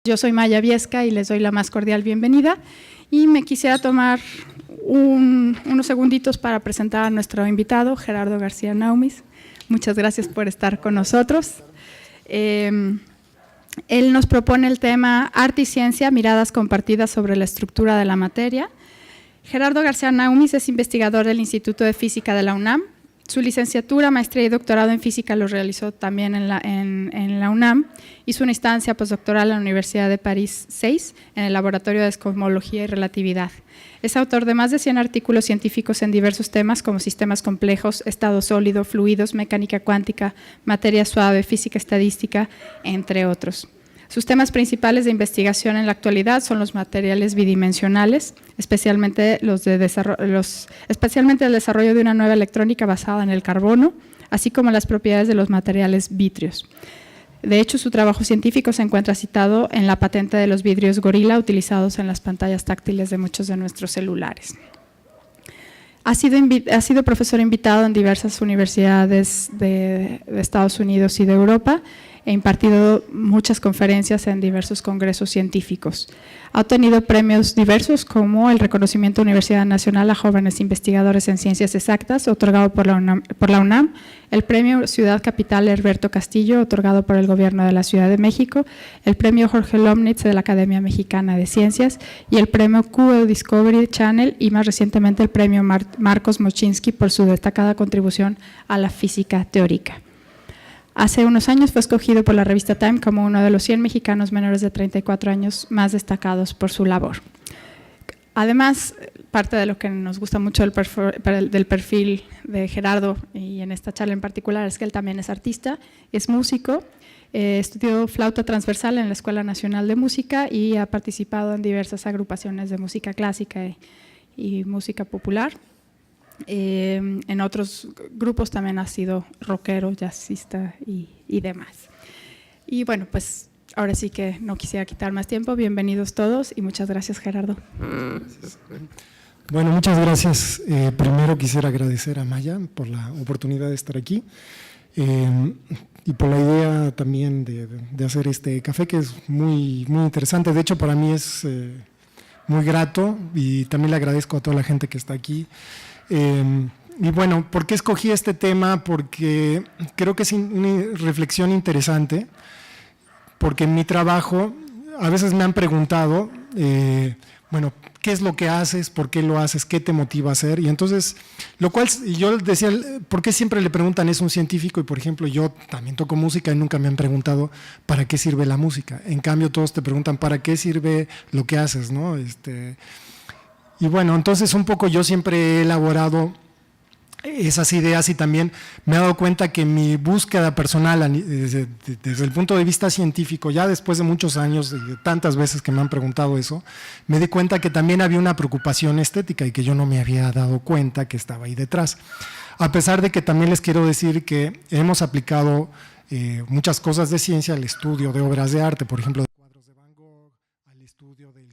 Yo soy Maya Viesca y les doy la más cordial bienvenida y me quisiera tomar unos segunditos para presentar a nuestro invitado, Gerardo García Naumis. Muchas gracias por estar con nosotros. Él nos propone el tema Arte y Ciencia, miradas compartidas sobre la estructura de la materia. Gerardo García Naumis es investigador del Instituto de Física de la UNAM. Su licenciatura, maestría y doctorado en física lo realizó también en la UNAM. Hizo una estancia postdoctoral en la Universidad de París 6 en el Laboratorio de Cosmología y Relatividad. Es autor de más de 100 artículos científicos en diversos temas como sistemas complejos, estado sólido, fluidos, mecánica cuántica, materia suave, física estadística, entre otros. Sus temas principales de investigación en la actualidad son los materiales bidimensionales, especialmente el desarrollo de una nueva electrónica basada en el carbono, así como las propiedades de los materiales vítreos. De hecho, su trabajo científico se encuentra citado en la patente de los vidrios Gorilla utilizados en las pantallas táctiles de muchos de nuestros celulares. Ha sido profesor invitado en diversas universidades de Estados Unidos y de Europa. He impartido muchas conferencias en diversos congresos científicos. Ha obtenido premios diversos como el reconocimiento Universidad Nacional a Jóvenes Investigadores en Ciencias Exactas, otorgado por la UNAM, el premio Ciudad Capital Herberto Castillo, otorgado por el Gobierno de la Ciudad de México, el premio Jorge Lomnitz de la Academia Mexicana de Ciencias y el premio QE Discovery Channel y más recientemente el premio Marcos Mochinsky por su destacada contribución a la física teórica. Hace unos años fue escogido por la revista Time como uno de los 100 mexicanos menores de 34 años más destacados por su labor. Además, parte de lo que nos gusta mucho del perfil de Gerardo y en esta charla en particular es que él también es artista, es músico, estudió flauta transversal en la Escuela Nacional de Música y ha participado en diversas agrupaciones de música clásica y música popular. En otros grupos también ha sido rockero, jazzista y demás. Y bueno, pues ahora sí que no quisiera quitar más tiempo. Bienvenidos todos y muchas gracias, Gerardo. Gracias. Bueno, muchas gracias. Primero quisiera agradecer a Maya por la oportunidad de estar aquí y por la idea también de hacer este café, que es muy, muy interesante. De hecho, para mí es muy grato y también le agradezco a toda la gente que está aquí. Y bueno, ¿por qué escogí este tema? Porque creo que es una reflexión interesante, porque en mi trabajo a veces me han preguntado, bueno, ¿qué es lo que haces? ¿Por qué lo haces? ¿Qué te motiva a hacer? Y entonces, lo cual yo decía, ¿por qué siempre le preguntan es un científico? Y por ejemplo, yo también toco música y nunca me han preguntado ¿para qué sirve la música? En cambio, todos te preguntan ¿para qué sirve lo que haces? ¿No? Y bueno, entonces un poco yo siempre he elaborado esas ideas y también me he dado cuenta que mi búsqueda personal desde el punto de vista científico, ya después de muchos años y de tantas veces que me han preguntado eso, me di cuenta que también había una preocupación estética y que yo no me había dado cuenta que estaba ahí detrás. A pesar de que también les quiero decir que hemos aplicado muchas cosas de ciencia al estudio de obras de arte, por ejemplo,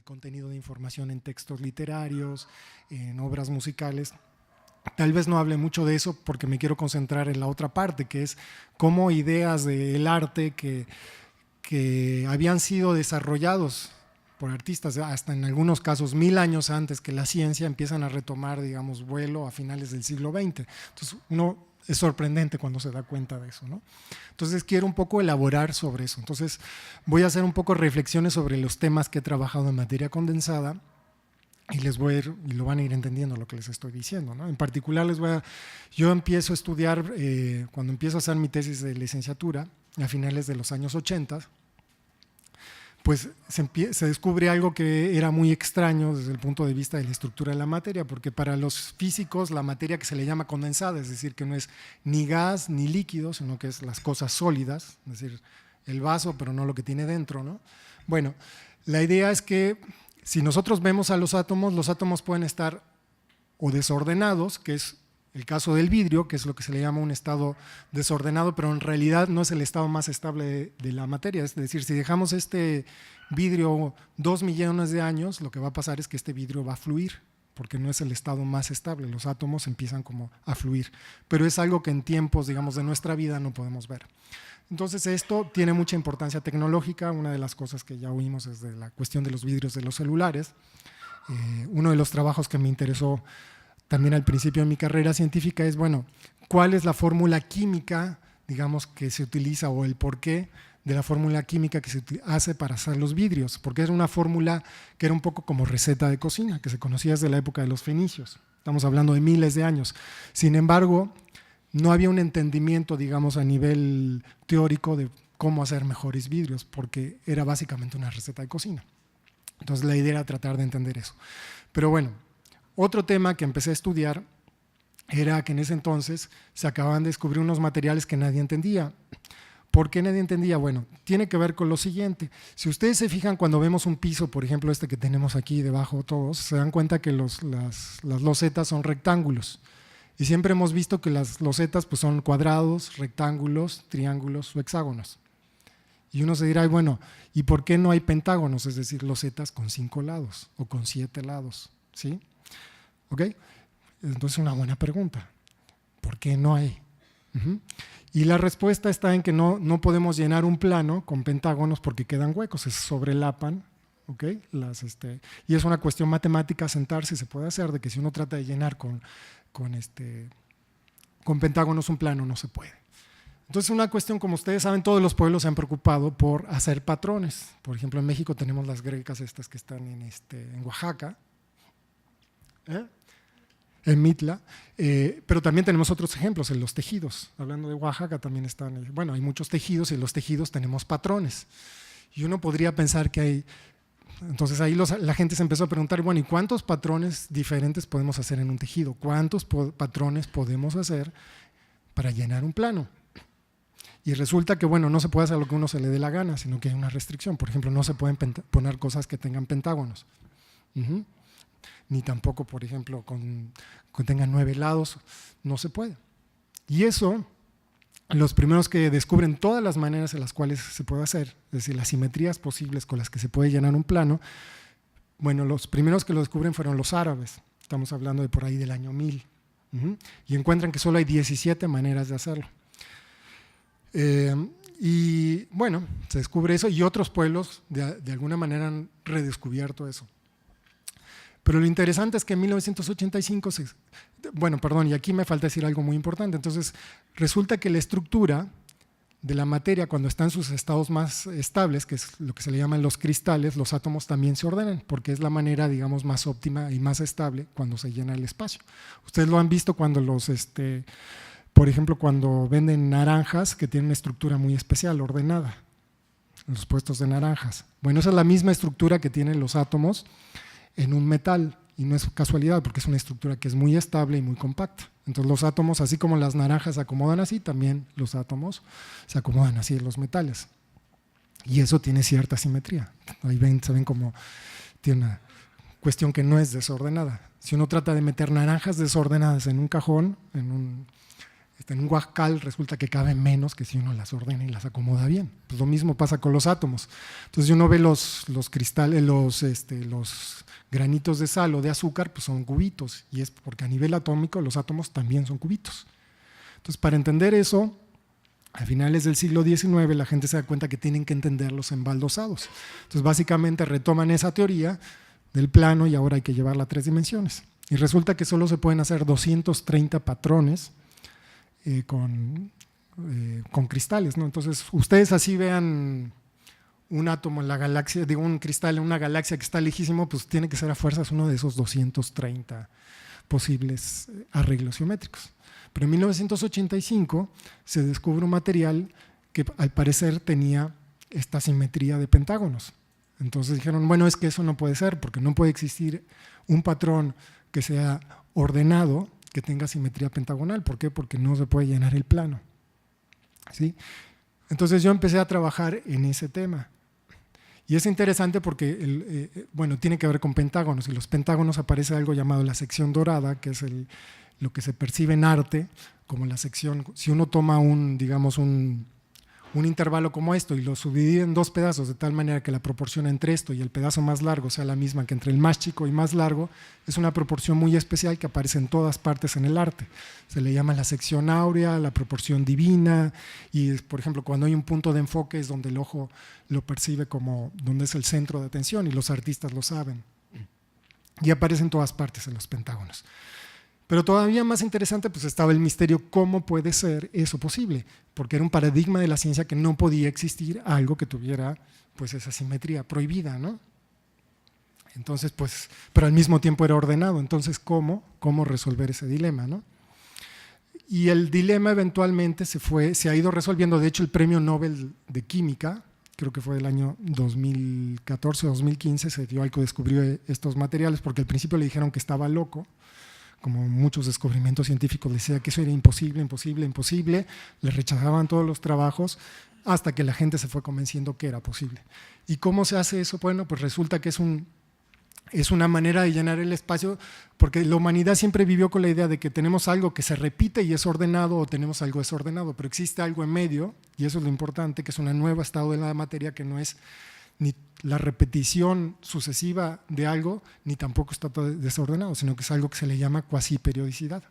contenido de información en textos literarios, en obras musicales. Tal vez no hable mucho de eso porque me quiero concentrar en la otra parte, que es cómo ideas del arte que habían sido desarrollados por artistas, hasta en algunos casos 1000 años antes que la ciencia, empiezan a retomar, digamos, vuelo a finales del siglo XX. Entonces, uno es sorprendente cuando se da cuenta de eso, ¿no? Entonces quiero un poco elaborar sobre eso. Entonces voy a hacer un poco reflexiones sobre los temas que he trabajado en materia condensada y lo van a ir entendiendo lo que les estoy diciendo, ¿no? En particular yo empiezo a estudiar, cuando empiezo a hacer mi tesis de licenciatura a finales de los años 80, pues se descubre algo que era muy extraño desde el punto de vista de la estructura de la materia, porque para los físicos la materia que se le llama condensada, es decir, que no es ni gas ni líquido, sino que es las cosas sólidas, es decir, el vaso, pero no lo que tiene dentro, ¿no? Bueno, la idea es que si nosotros vemos a los átomos pueden estar o desordenados, que es el caso del vidrio, que es lo que se le llama un estado desordenado, pero en realidad no es el estado más estable de la materia. Es decir, si dejamos este vidrio 2 millones de años, lo que va a pasar es que este vidrio va a fluir, porque no es el estado más estable. Los átomos empiezan como a fluir, pero es algo que en tiempos, digamos, de nuestra vida no podemos ver. Entonces esto tiene mucha importancia tecnológica. Una de las cosas que ya oímos es de la cuestión de los vidrios de los celulares. Uno de los trabajos que me interesó también al principio de mi carrera científica es, bueno, ¿cuál es la fórmula química, digamos, que se utiliza, o el porqué de la fórmula química que se hace para hacer los vidrios? Porque era una fórmula que era un poco como receta de cocina, que se conocía desde la época de los fenicios. Estamos hablando de miles de años. Sin embargo, no había un entendimiento, digamos, a nivel teórico de cómo hacer mejores vidrios, porque era básicamente una receta de cocina. Entonces la idea era tratar de entender eso. Pero bueno, otro tema que empecé a estudiar era que en ese entonces se acababan de descubrir unos materiales que nadie entendía. ¿Por qué nadie entendía? Bueno, tiene que ver con lo siguiente. Si ustedes se fijan cuando vemos un piso, por ejemplo este que tenemos aquí debajo todos, se dan cuenta que las losetas son rectángulos. Y siempre hemos visto que las losetas pues, son cuadrados, rectángulos, triángulos o hexágonos. Y uno se dirá, bueno, ¿y por qué no hay pentágonos? Es decir, losetas con 5 lados o con 7 lados. ¿Sí? ¿Ok? Entonces una buena pregunta. ¿Por qué no hay? Y la respuesta está en que no podemos llenar un plano con pentágonos porque quedan huecos, se sobrelapan. ¿Okay? Y es una cuestión matemática sentarse, se puede hacer, de que si uno trata de llenar con pentágonos un plano, no se puede. Entonces una cuestión, como ustedes saben, todos los pueblos se han preocupado por hacer patrones. Por ejemplo, en México tenemos las grecas estas que están en Oaxaca, en Mitla, pero también tenemos otros ejemplos en los tejidos. Hablando de Oaxaca también están, bueno, hay muchos tejidos y en los tejidos tenemos patrones. Y uno podría pensar que hay, entonces ahí la gente se empezó a preguntar, bueno, ¿y cuántos patrones diferentes podemos hacer en un tejido? ¿Cuántos patrones podemos hacer para llenar un plano? Y resulta que, bueno, no se puede hacer lo que uno se le dé la gana, sino que hay una restricción. Por ejemplo, no se pueden poner cosas que tengan pentágonos. Ni tampoco, por ejemplo, que tengan 9 lados, no se puede. Y eso, los primeros que descubren todas las maneras en las cuales se puede hacer, es decir, las simetrías posibles con las que se puede llenar un plano, bueno, los primeros que lo descubren fueron los árabes. Estamos hablando de por ahí del año 1000. Y encuentran que solo hay 17 maneras de hacerlo. Y bueno, se descubre eso y otros pueblos de alguna manera han redescubierto eso. Pero lo interesante es que en 1985, y aquí me falta decir algo muy importante. Entonces, resulta que la estructura de la materia, cuando está en sus estados más estables, que es lo que se le llaman los cristales, los átomos también se ordenan, porque es la manera, digamos, más óptima y más estable cuando se llena el espacio. Ustedes lo han visto cuando por ejemplo, cuando venden naranjas que tienen una estructura muy especial, ordenada, en los puestos de naranjas. Bueno, esa es la misma estructura que tienen los átomos en un metal, y no es casualidad porque es una estructura que es muy estable y muy compacta. Entonces los átomos, así como las naranjas se acomodan así, también los átomos se acomodan así en los metales. Y eso tiene cierta simetría. Ahí se ven como tiene una cuestión que no es desordenada. Si uno trata de meter naranjas desordenadas en un cajón, en un huacal, resulta que caben menos que si uno las ordena y las acomoda bien. Pues lo mismo pasa con los átomos. Entonces, si uno ve los cristales, los granitos de sal o de azúcar, pues son cubitos, y es porque a nivel atómico los átomos también son cubitos. Entonces, para entender eso, a finales del siglo XIX la gente se da cuenta que tienen que entender los embaldosados. Entonces, básicamente retoman esa teoría del plano y ahora hay que llevarla a 3 dimensiones. Y resulta que solo se pueden hacer 230 patrones con cristales, ¿no? Entonces, ustedes así vean un átomo en la galaxia, digo un cristal en una galaxia que está lejísimo, pues tiene que ser a fuerzas uno de esos 230 posibles arreglos geométricos. Pero en 1985 se descubre un material que al parecer tenía esta simetría de pentágonos. Entonces dijeron, bueno, es que eso no puede ser, porque no puede existir un patrón que sea ordenado que tenga simetría pentagonal. ¿Por qué? Porque no se puede llenar el plano. ¿Sí? Entonces yo empecé a trabajar en ese tema. Y es interesante porque, tiene que ver con pentágonos, y los pentágonos aparece algo llamado la sección dorada, que es lo que se percibe en arte como la sección. Si uno toma un un intervalo como esto y lo subdivide en dos pedazos de tal manera que la proporción entre esto y el pedazo más largo sea la misma que entre el más chico y más largo, es una proporción muy especial que aparece en todas partes en el arte. Se le llama la sección áurea, la proporción divina, y por ejemplo cuando hay un punto de enfoque es donde el ojo lo percibe como donde es el centro de atención, y los artistas lo saben. Y aparece en todas partes en los pentágonos. Pero todavía más interesante pues estaba el misterio, ¿cómo puede ser eso posible? Porque era un paradigma de la ciencia que no podía existir algo que tuviera pues esa simetría prohibida, ¿no? Entonces pues, pero al mismo tiempo era ordenado, entonces ¿cómo resolver ese dilema, ¿no? Y el dilema eventualmente se ha ido resolviendo. De hecho el premio Nobel de Química, creo que fue del año 2014 o 2015, se dio al que descubrió estos materiales, porque al principio le dijeron que estaba loco, como muchos descubrimientos científicos, decía que eso era imposible, imposible, imposible, le rechazaban todos los trabajos, hasta que la gente se fue convenciendo que era posible. ¿Y cómo se hace eso? Bueno, pues resulta que es una manera de llenar el espacio, porque la humanidad siempre vivió con la idea de que tenemos algo que se repite y es ordenado, o tenemos algo desordenado, pero existe algo en medio, y eso es lo importante, que es un nuevo estado de la materia que no es ni la repetición sucesiva de algo, ni tampoco está todo desordenado, sino que es algo que se le llama cuasiperiodicidad,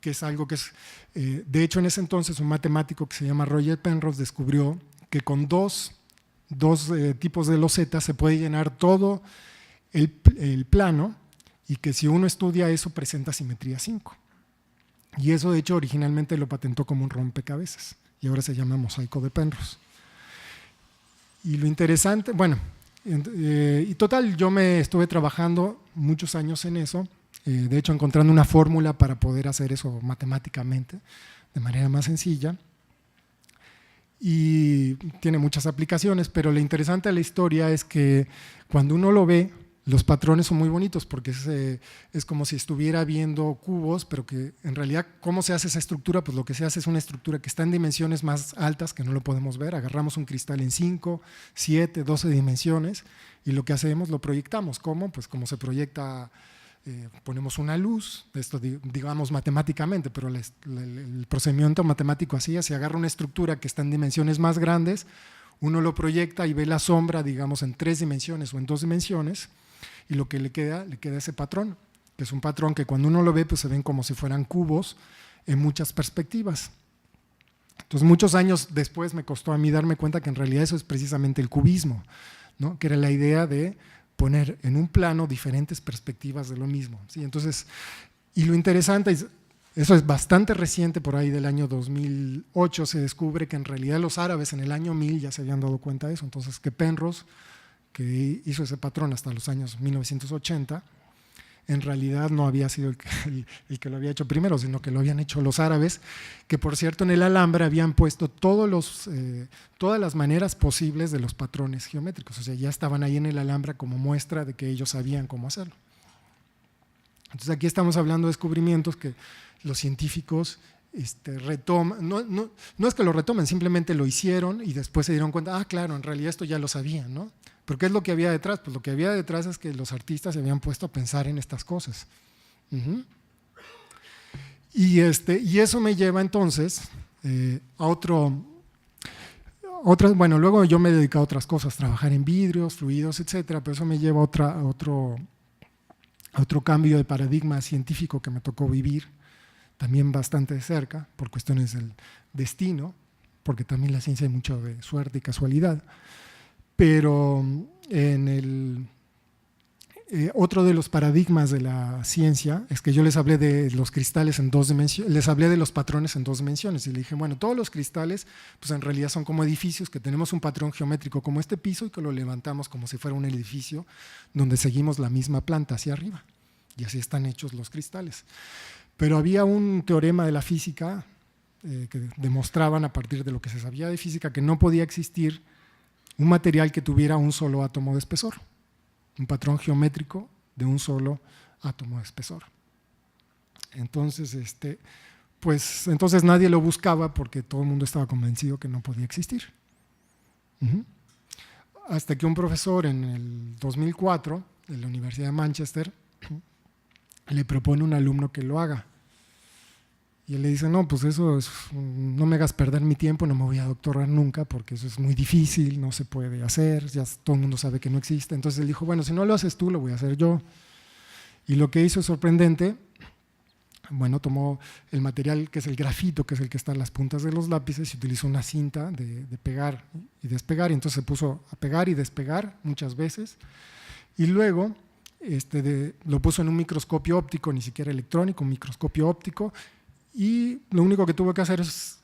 que es algo que es… de hecho, en ese entonces un matemático que se llama Roger Penrose descubrió que con dos tipos de losetas se puede llenar todo el plano, y que si uno estudia eso presenta simetría 5. Y eso de hecho originalmente lo patentó como un rompecabezas, y ahora se llama mosaico de Penrose. Y lo interesante, bueno, y total, yo me estuve trabajando muchos años en eso, de hecho encontrando una fórmula para poder hacer eso matemáticamente, de manera más sencilla, y tiene muchas aplicaciones, pero lo interesante de la historia es que cuando uno lo ve, los patrones son muy bonitos, porque es como si estuviera viendo cubos, pero que en realidad, ¿cómo se hace esa estructura? Pues lo que se hace es una estructura que está en dimensiones más altas, que no lo podemos ver. Agarramos un cristal en 5, 7, 12 dimensiones, y lo que hacemos lo proyectamos. ¿Cómo? Pues como se proyecta, ponemos una luz, esto digamos matemáticamente, pero el procedimiento matemático así, se agarra una estructura que está en dimensiones más grandes, uno lo proyecta y ve la sombra, digamos, en 3 dimensiones o en 2 dimensiones, y lo que le queda ese patrón, que es un patrón que cuando uno lo ve pues se ven como si fueran cubos en muchas perspectivas. Entonces muchos años después me costó a mí darme cuenta que en realidad eso es precisamente el cubismo, ¿no? Que era la idea de poner en un plano diferentes perspectivas de lo mismo, ¿sí? Entonces, y lo interesante es, eso es bastante reciente, por ahí del año 2008 se descubre que en realidad los árabes en el año 1000 ya se habían dado cuenta de eso. Entonces que Penrose, que hizo ese patrón hasta los años 1980, en realidad no había sido el que lo había hecho primero, sino que lo habían hecho los árabes, que por cierto en el alambre habían puesto todas las maneras posibles de los patrones geométricos, o sea, ya estaban ahí en el alambre como muestra de que ellos sabían cómo hacerlo. Entonces aquí estamos hablando de descubrimientos que los científicos retoman, no es que lo retomen, simplemente lo hicieron y después se dieron cuenta, claro, en realidad esto ya lo sabían, ¿no? ¿Pero qué es lo que había detrás? Pues lo que había detrás es que los artistas se habían puesto a pensar en estas cosas. Y eso me lleva entonces a bueno, luego yo me he dedicado a otras cosas, trabajar en vidrios, fluidos, etcétera, pero eso me lleva a otro cambio de paradigma científico que me tocó vivir también bastante de cerca, por cuestiones del destino, porque también la ciencia hay mucho de suerte y casualidad. Pero otro de los paradigmas de la ciencia es que yo les hablé de los cristales en 2 dimensiones, les hablé de los patrones en 2 dimensiones y le dije, bueno, todos los cristales pues en realidad son como edificios que tenemos un patrón geométrico como este piso y que lo levantamos como si fuera un edificio donde seguimos la misma planta hacia arriba, y así están hechos los cristales. Pero había un teorema de la física que demostraban a partir de lo que se sabía de física que no podía existir un material que tuviera un solo átomo de espesor, un patrón geométrico de un solo átomo de espesor. Entonces, entonces nadie lo buscaba porque todo el mundo estaba convencido que no podía existir. Hasta que un profesor en el 2004 de la Universidad de Manchester le propone a un alumno que lo haga. Y él le dice, no, pues eso no me hagas perder mi tiempo, no me voy a doctorar nunca porque eso es muy difícil, no se puede hacer, ya todo el mundo sabe que no existe. Entonces él dijo, bueno, si no lo haces tú, lo voy a hacer yo. Y lo que hizo es sorprendente. Bueno, tomó el material que es el grafito, que es el que está en las puntas de los lápices, y utilizó una cinta de pegar y despegar, y entonces se puso a pegar y despegar muchas veces. Y luego lo puso en un microscopio óptico, ni siquiera electrónico, un microscopio óptico, y lo único que tuvo que hacer es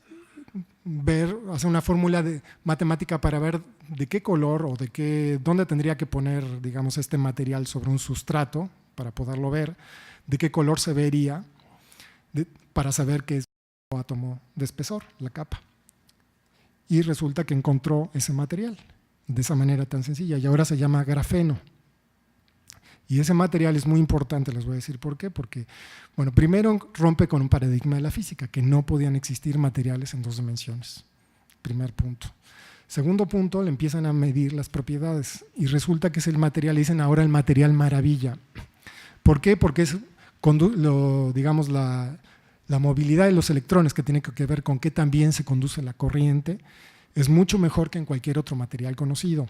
hacer una fórmula matemática para ver de qué color o dónde tendría que poner, digamos, este material sobre un sustrato para poderlo ver, de qué color se vería, para saber qué es el átomo de espesor, la capa. Y resulta que encontró ese material de esa manera tan sencilla, y ahora se llama grafeno. Y ese material es muy importante, les voy a decir por qué. Porque, bueno, primero rompe con un paradigma de la física, que no podían existir materiales en 2 dimensiones. Primer punto. Segundo punto, le empiezan a medir las propiedades y resulta que es el material, dicen ahora el material maravilla. ¿Por qué? Porque es, digamos, la movilidad de los electrones, que tiene que ver con qué tan bien se conduce la corriente, es mucho mejor que en cualquier otro material conocido.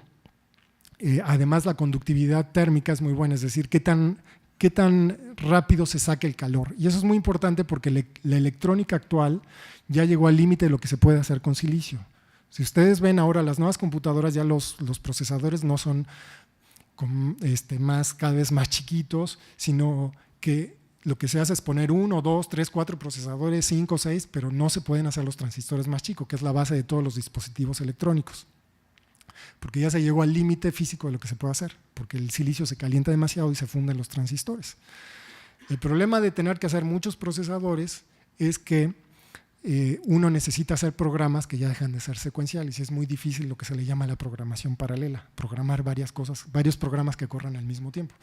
Además, la conductividad térmica es muy buena, es decir, qué tan rápido se saca el calor. Y eso es muy importante porque la electrónica actual ya llegó al límite de lo que se puede hacer con silicio. Si ustedes ven ahora las nuevas computadoras, ya los procesadores no son cada vez más chiquitos, sino que lo que se hace es poner 1, 2, 3, 4 procesadores, 5, 6, pero no se pueden hacer los transistores más chicos, que es la base de todos los dispositivos electrónicos. Porque ya se llegó al límite físico de lo que se puede hacer, porque el silicio se calienta demasiado y se funden los transistores. El problema de tener que hacer muchos procesadores es que uno necesita hacer programas que ya dejan de ser secuenciales y es muy difícil lo que se le llama la programación paralela, programar varias cosas, varios programas que corran al mismo tiempo.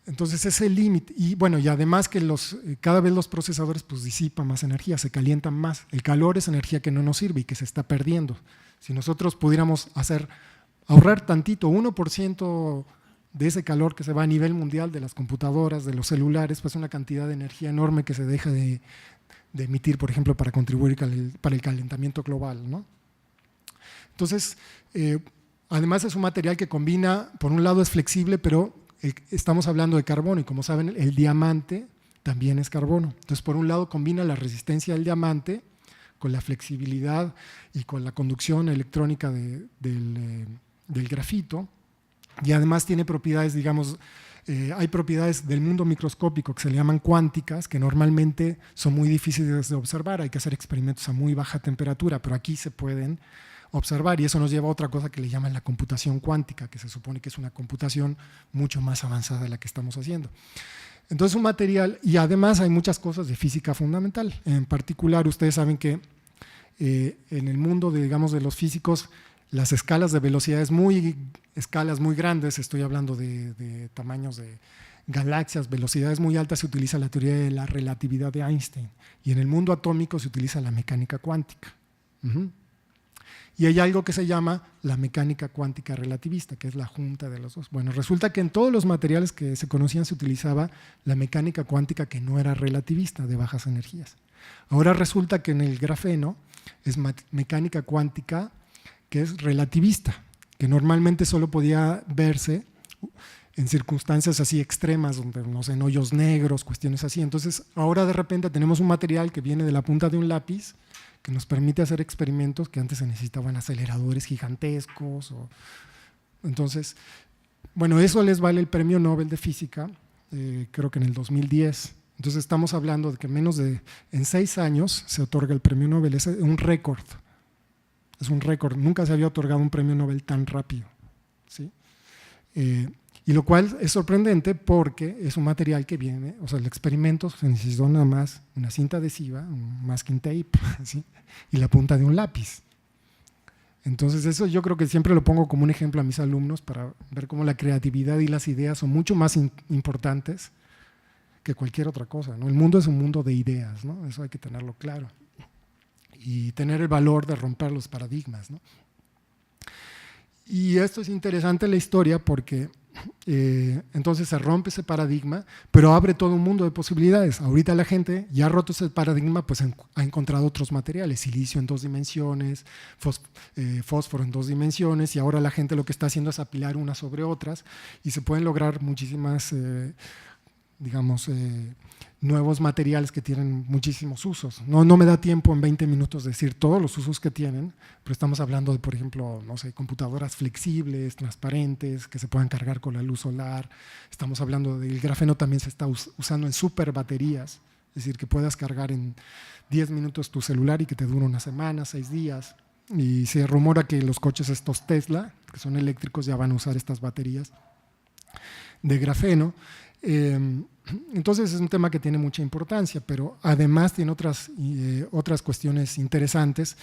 Entonces ese es el límite, y bueno, y además que cada vez los procesadores pues disipan más energía, se calientan más. El calor es energía que no nos sirve y que se está perdiendo. Si nosotros pudiéramos ahorrar tantito, 1% de ese calor que se va a nivel mundial de las computadoras, de los celulares, pues una cantidad de energía enorme que se deja de emitir, por ejemplo, para contribuir para el calentamiento global, ¿no? Entonces, además es un material que combina, por un lado es flexible, pero estamos hablando de carbono y como saben el diamante también es carbono. Entonces por un lado combina la resistencia del diamante con la flexibilidad y con la conducción electrónica del grafito, y además tiene propiedades, digamos, hay propiedades del mundo microscópico que se le llaman cuánticas, que normalmente son muy difíciles de observar, hay que hacer experimentos a muy baja temperatura, pero aquí se pueden observar, y eso nos lleva a otra cosa que le llaman la computación cuántica, que se supone que es una computación mucho más avanzada de la que estamos haciendo. Entonces un material, y además hay muchas cosas de física fundamental. En particular, ustedes saben que en el mundo digamos, de los físicos, las escalas de velocidades escalas muy grandes, estoy hablando de tamaños de galaxias, velocidades muy altas, se utiliza la teoría de la relatividad de Einstein, y en el mundo atómico se utiliza la mecánica cuántica. Y hay algo que se llama la mecánica cuántica relativista, que es la junta de los dos. Bueno, resulta que en todos los materiales que se conocían se utilizaba la mecánica cuántica que no era relativista, de bajas energías. Ahora resulta que en el grafeno es mecánica cuántica que es relativista, que normalmente solo podía verse en circunstancias así extremas, donde no sé, en hoyos negros, cuestiones así. Entonces ahora de repente tenemos un material que viene de la punta de un lápiz, que nos permite hacer experimentos que antes se necesitaban aceleradores gigantescos. Entonces, bueno, eso les vale el premio Nobel de Física, creo que en el 2010. Entonces estamos hablando de que en 6 años se otorga el premio Nobel, es un récord. Es un récord, nunca se había otorgado un premio Nobel tan rápido, ¿sí? Y lo cual es sorprendente porque es un material que viene, o sea, el experimento se necesitó nada más una cinta adhesiva, un masking tape, ¿sí? Y la punta de un lápiz. Entonces eso yo creo que siempre lo pongo como un ejemplo a mis alumnos para ver cómo la creatividad y las ideas son mucho más importantes que cualquier otra cosa, ¿no? El mundo es un mundo de ideas, ¿no? Eso hay que tenerlo claro. Y tener el valor de romper los paradigmas, ¿no? Y esto es interesante en la historia porque entonces se rompe ese paradigma, pero abre todo un mundo de posibilidades. Ahorita la gente ya ha roto ese paradigma, pues ha encontrado otros materiales, silicio en 2 dimensiones, fósforo en 2 dimensiones, y ahora la gente lo que está haciendo es apilar unas sobre otras y se pueden lograr muchísimas, nuevos materiales que tienen muchísimos usos. No me da tiempo en 20 minutos decir todos los usos que tienen, pero estamos hablando de, por ejemplo, computadoras flexibles, transparentes, que se puedan cargar con la luz solar. Estamos hablando del grafeno, también se está usando en superbaterías, es decir, que puedas cargar en 10 minutos tu celular y que te dure una semana, 6 días. Y se rumora que los coches estos Tesla, que son eléctricos, ya van a usar estas baterías de grafeno. Entonces es un tema que tiene mucha importancia, pero además tiene otras cuestiones interesantes,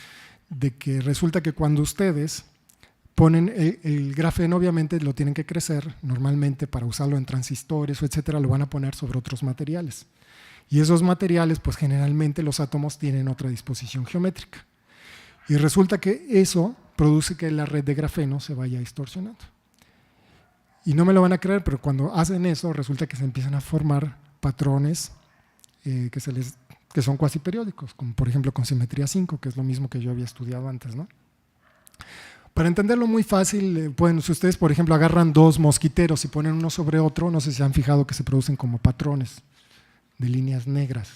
de que resulta que cuando ustedes ponen el grafeno, obviamente lo tienen que crecer, normalmente para usarlo en transistores o etcétera, lo van a poner sobre otros materiales, y esos materiales pues generalmente los átomos tienen otra disposición geométrica, y resulta que eso produce que la red de grafeno se vaya distorsionando. Y no me lo van a creer, pero cuando hacen eso, resulta que se empiezan a formar patrones que son cuasi periódicos, como por ejemplo con simetría 5, que es lo mismo que yo había estudiado antes, ¿no? Para entenderlo muy fácil, si ustedes, por ejemplo, agarran 2 mosquiteros y ponen uno sobre otro, no sé si han fijado que se producen como patrones de líneas negras.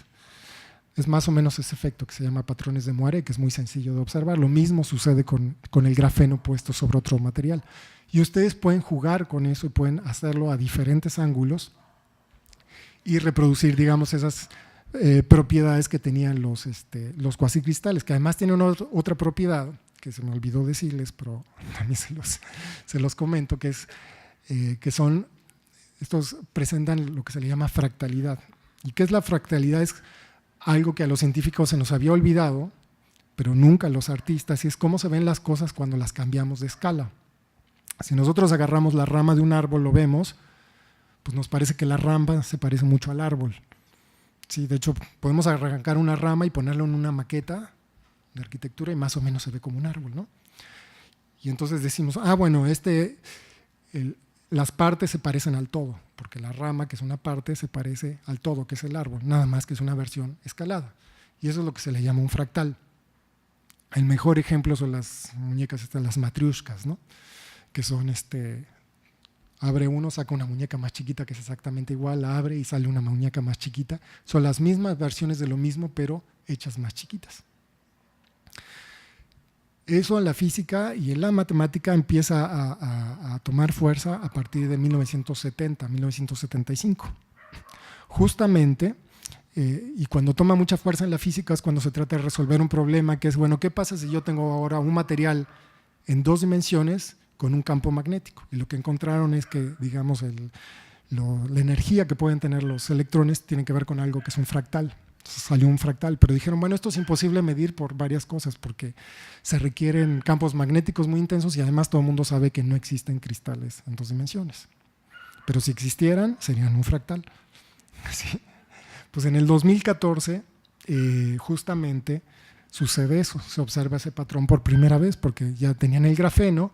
Es más o menos ese efecto que se llama patrones de Moiré, que es muy sencillo de observar. Lo mismo sucede con el grafeno puesto sobre otro material. Y ustedes pueden jugar con eso y pueden hacerlo a diferentes ángulos y reproducir, digamos, esas propiedades que tenían los cuasicristales, que además tienen otra propiedad que se me olvidó decirles, pero también se los comento, que es que estos presentan lo que se le llama fractalidad. ¿Y qué es la fractalidad? Es algo que a los científicos se nos había olvidado, pero nunca a los artistas, y es cómo se ven las cosas cuando las cambiamos de escala. Si nosotros agarramos la rama de un árbol, lo vemos, pues nos parece que la rama se parece mucho al árbol. Sí, de hecho, podemos arrancar una rama y ponerla en una maqueta de arquitectura y más o menos se ve como un árbol, ¿no? Y entonces decimos, bueno, las partes se parecen al todo, porque la rama, que es una parte, se parece al todo, que es el árbol, nada más que es una versión escalada. Y eso es lo que se le llama un fractal. El mejor ejemplo son las muñecas, las matriushkas, ¿no? Que son, abre uno, saca una muñeca más chiquita que es exactamente igual, la abre y sale una muñeca más chiquita. Son las mismas versiones de lo mismo, pero hechas más chiquitas. Eso en la física y en la matemática empieza a tomar fuerza a partir de 1970, 1975. Justamente, y cuando toma mucha fuerza en la física es cuando se trata de resolver un problema, que es, bueno, ¿qué pasa si yo tengo ahora un material en 2 dimensiones con un campo magnético? Y lo que encontraron es que, digamos, la energía que pueden tener los electrones tiene que ver con algo que es un fractal. Entonces salió un fractal, pero dijeron, bueno, esto es imposible medir por varias cosas, porque se requieren campos magnéticos muy intensos y además todo el mundo sabe que no existen cristales en 2 dimensiones. Pero si existieran, serían un fractal. ¿Sí? Pues en el 2014, justamente sucede eso, se observa ese patrón por primera vez, porque ya tenían el grafeno,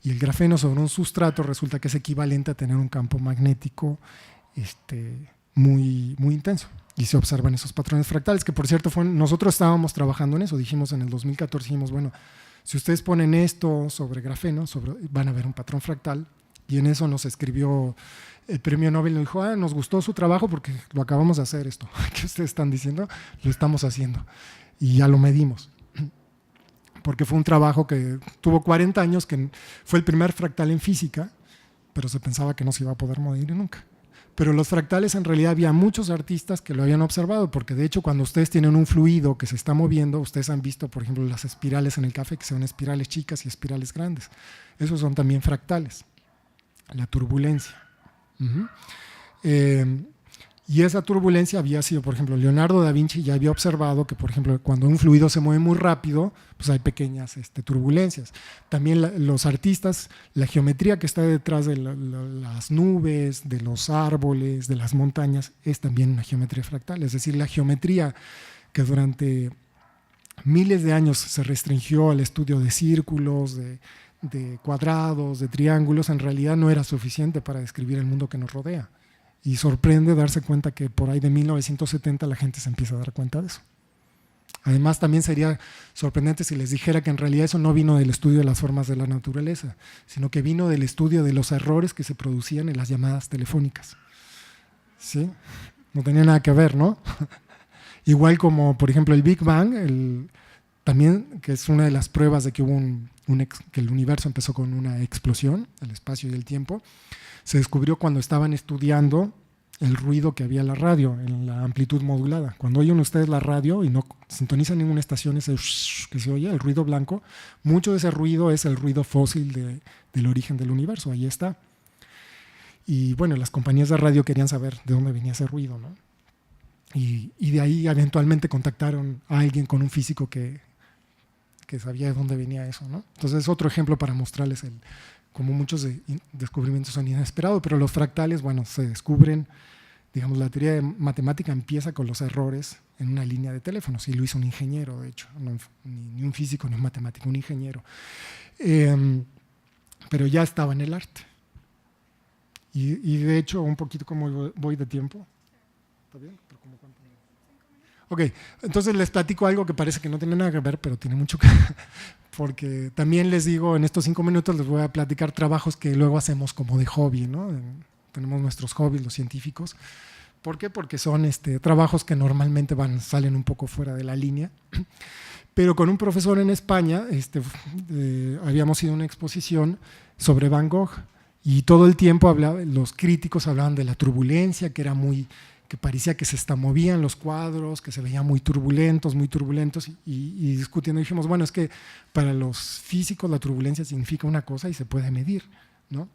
y el grafeno sobre un sustrato resulta que es equivalente a tener un campo magnético muy, muy intenso. Y se observan esos patrones fractales, que por cierto, nosotros estábamos trabajando en eso. Dijimos en el 2014, dijimos, bueno, si ustedes ponen esto sobre grafeno, van a ver un patrón fractal. Y en eso nos escribió el premio Nobel y nos dijo, nos gustó su trabajo porque lo acabamos de hacer esto. ¿Qué ustedes están diciendo? Lo estamos haciendo. Y ya lo medimos. Porque fue un trabajo que tuvo 40 años, que fue el primer fractal en física, pero se pensaba que no se iba a poder medir nunca. Pero los fractales, en realidad había muchos artistas que lo habían observado, porque de hecho cuando ustedes tienen un fluido que se está moviendo, ustedes han visto, por ejemplo, las espirales en el café, que son espirales chicas y espirales grandes. Esos son también fractales, la turbulencia. Y esa turbulencia había sido, por ejemplo, Leonardo da Vinci ya había observado que, por ejemplo, cuando un fluido se mueve muy rápido, pues hay pequeñas turbulencias. También los artistas, la geometría que está detrás de las nubes, de los árboles, de las montañas, es también una geometría fractal. Es decir, la geometría que durante miles de años se restringió al estudio de círculos, de cuadrados, de triángulos, en realidad no era suficiente para describir el mundo que nos rodea. Y sorprende darse cuenta que por ahí de 1970 la gente se empieza a dar cuenta de eso. Además, también sería sorprendente si les dijera que en realidad eso no vino del estudio de las formas de la naturaleza, sino que vino del estudio de los errores que se producían en las llamadas telefónicas. ¿Sí? No tenía nada que ver, ¿no? Igual como, por ejemplo, el Big Bang, también, que es una de las pruebas de que hubo que el universo empezó con una explosión, el espacio y el tiempo, se descubrió cuando estaban estudiando el ruido que había en la radio, en la amplitud modulada. Cuando oyen ustedes la radio y no sintonizan ninguna estación, ese que se oye, el ruido blanco, mucho de ese ruido es el ruido fósil del origen del universo, ahí está. Y bueno, las compañías de radio querían saber de dónde venía ese ruido, ¿no? Y de ahí eventualmente contactaron a alguien con un físico que sabía de dónde venía eso, ¿no? Entonces es otro ejemplo para mostrarles como muchos descubrimientos son inesperados, pero los fractales, bueno, se descubren, digamos, la teoría de matemática empieza con los errores en una línea de teléfonos, y lo hizo un ingeniero, de hecho, no, ni un físico ni un matemático, un ingeniero. Pero ya estaba en el arte. Y de hecho, un poquito como voy de tiempo. ¿Está bien? ¿Pero como cuánto? Ok, entonces les platico algo que parece que no tiene nada que ver, pero tiene mucho que ver, porque también les digo, en estos 5 minutos les voy a platicar trabajos que luego hacemos como de hobby, ¿no? Tenemos nuestros hobbies, los científicos. ¿Por qué? Porque son trabajos que normalmente salen un poco fuera de la línea. Pero con un profesor en España habíamos ido a una exposición sobre Van Gogh, y todo el tiempo los críticos hablaban de la turbulencia, que parecía que se movían los cuadros, que se veían muy turbulentos, y discutiendo dijimos, bueno, es que para los físicos la turbulencia significa una cosa y se puede medir, ¿no?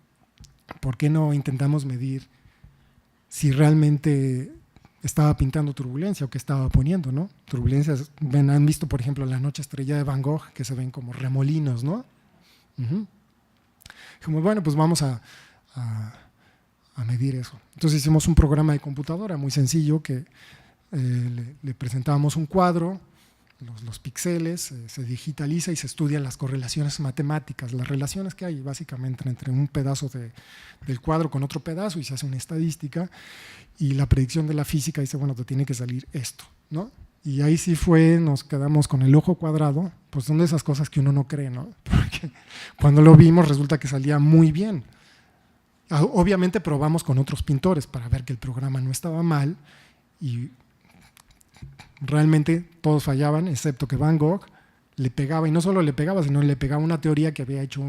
¿Por qué no intentamos medir si realmente estaba pintando turbulencia o qué estaba poniendo, ¿no? Turbulencias, han visto, por ejemplo, la noche estrellada de Van Gogh, que se ven como remolinos, ¿no? Dijimos, bueno, pues vamos a medir eso. Entonces hicimos un programa de computadora muy sencillo que le presentábamos un cuadro, los píxeles, se digitaliza y se estudian las correlaciones matemáticas, las relaciones que hay básicamente entre un pedazo del cuadro con otro pedazo, y se hace una estadística, y la predicción de la física dice, bueno, te tiene que salir esto, ¿no? Y ahí sí nos quedamos con el ojo cuadrado, pues son de esas cosas que uno no cree, ¿no? Porque cuando lo vimos resulta que salía muy bien. Obviamente probamos con otros pintores para ver que el programa no estaba mal, y realmente todos fallaban, excepto que Van Gogh le pegaba, y no solo le pegaba, sino le pegaba una teoría que había hecho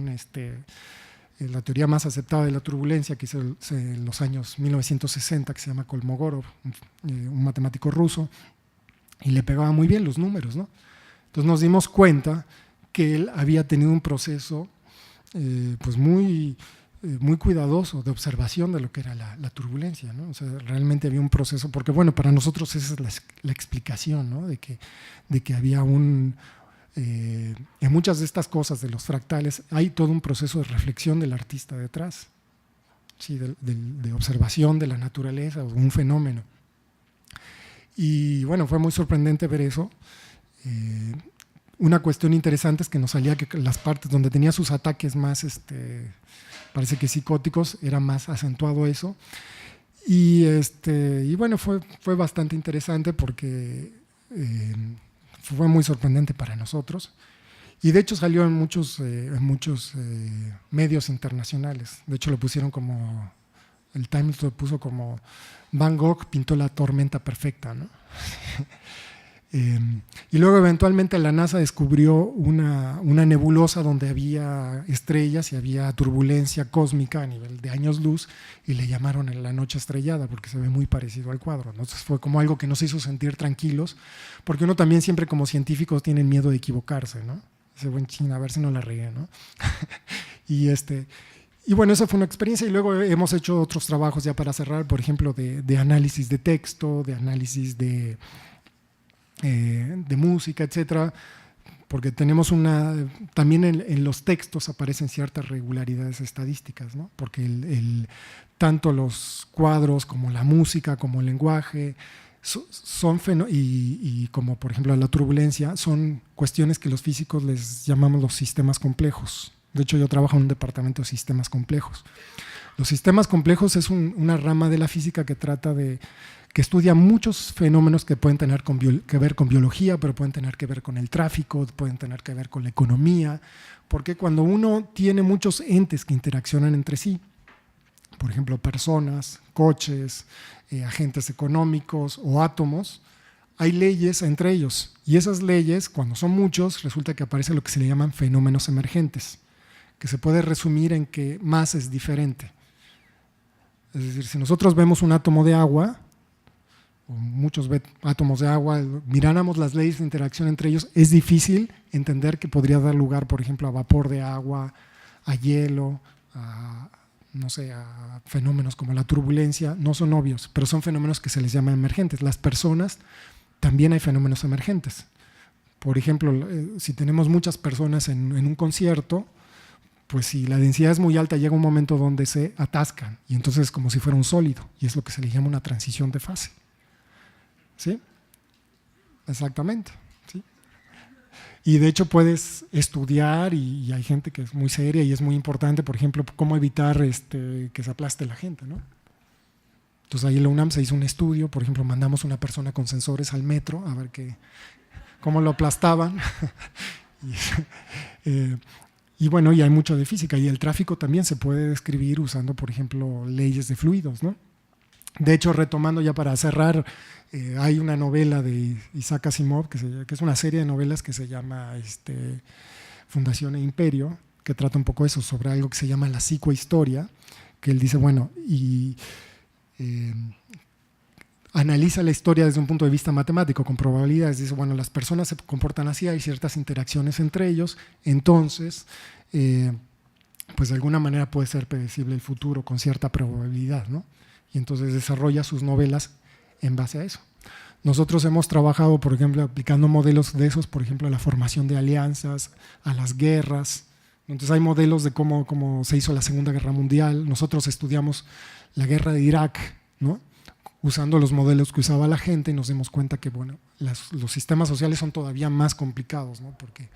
la teoría más aceptada de la turbulencia, que hizo en los años 1960, que se llama Kolmogorov, un matemático ruso, y le pegaba muy bien los números, ¿no? Entonces nos dimos cuenta que él había tenido un proceso pues muy cuidadoso de observación de lo que era la turbulencia, ¿no? O sea, realmente había un proceso, porque bueno, para nosotros esa es la explicación, ¿no? De que había en muchas de estas cosas de los fractales hay todo un proceso de reflexión del artista detrás, ¿sí? de observación de la naturaleza o de un fenómeno. Y bueno, fue muy sorprendente ver eso. Una cuestión interesante es que nos salía que las partes donde tenía sus ataques más, parece que psicóticos, era más acentuado eso. Y bueno, fue bastante interesante porque fue muy sorprendente para nosotros. Y de hecho salió en muchos medios internacionales. De hecho lo pusieron como, el Times lo puso como Van Gogh pintó la tormenta perfecta, ¿no? Y luego eventualmente la NASA descubrió una nebulosa donde había estrellas y había turbulencia cósmica a nivel de años luz, y le llamaron la noche estrellada porque se ve muy parecido al cuadro. Entonces fue como algo que nos hizo sentir tranquilos, porque uno también siempre como científicos tiene miedo de equivocarse, ¿no? Dice, buen ching, a ver si no la regué, ¿no? Y bueno, esa fue una experiencia, y luego hemos hecho otros trabajos ya para cerrar, por ejemplo, de análisis de texto, de análisis de música, etcétera, porque tenemos también en los textos aparecen ciertas regularidades estadísticas, ¿no? Porque tanto los cuadros como la música, como el lenguaje, y como por ejemplo la turbulencia, son cuestiones que los físicos les llamamos los sistemas complejos, De hecho, yo trabajo en un departamento de sistemas complejos. Los sistemas complejos es una rama de la física que estudia muchos fenómenos que pueden tener que ver con biología, pero pueden tener que ver con el tráfico, pueden tener que ver con la economía, porque cuando uno tiene muchos entes que interaccionan entre sí, por ejemplo, personas, coches, agentes económicos o átomos, hay leyes entre ellos, y esas leyes, cuando son muchos, resulta que aparece lo que se le llaman fenómenos emergentes, que se puede resumir en que más es diferente. Es decir, si nosotros vemos un átomo de agua, o muchos átomos de agua, miráramos las leyes de interacción entre ellos, es difícil entender que podría dar lugar, por ejemplo, a vapor de agua, a hielo, a fenómenos como la turbulencia. No son obvios, pero son fenómenos que se les llama emergentes. Las personas, también hay fenómenos emergentes. Por ejemplo, si tenemos muchas personas en un concierto, pues si la densidad es muy alta, llega un momento donde se atascan, y entonces es como si fuera un sólido, y es lo que se le llama una transición de fase. ¿Sí? Exactamente. ¿Sí? Y de hecho puedes estudiar, y hay gente que es muy seria y es muy importante, por ejemplo, cómo evitar que se aplaste la gente, ¿no? Entonces ahí en la UNAM se hizo un estudio, por ejemplo, mandamos una persona con sensores al metro a ver cómo lo aplastaban. Y bueno, y hay mucho de física, y el tráfico también se puede describir usando, por ejemplo, leyes de fluidos, ¿no? De hecho, retomando ya para cerrar, hay una novela de Isaac Asimov, que es una serie de novelas que se llama Fundación e Imperio, que trata un poco eso, sobre algo que se llama la psicohistoria, que él dice, bueno, analiza la historia desde un punto de vista matemático, con probabilidades. Dice, bueno, las personas se comportan así, hay ciertas interacciones entre ellos, entonces, pues de alguna manera puede ser predecible el futuro con cierta probabilidad, ¿no? Y entonces desarrolla sus novelas en base a eso. Nosotros hemos trabajado, por ejemplo, aplicando modelos de esos, por ejemplo, a la formación de alianzas, a las guerras. Entonces hay modelos de cómo se hizo la Segunda Guerra Mundial. Nosotros estudiamos la guerra de Irak, ¿no? Usando los modelos que usaba la gente, y nos dimos cuenta que bueno, los sistemas sociales son todavía más complicados, ¿no? Porque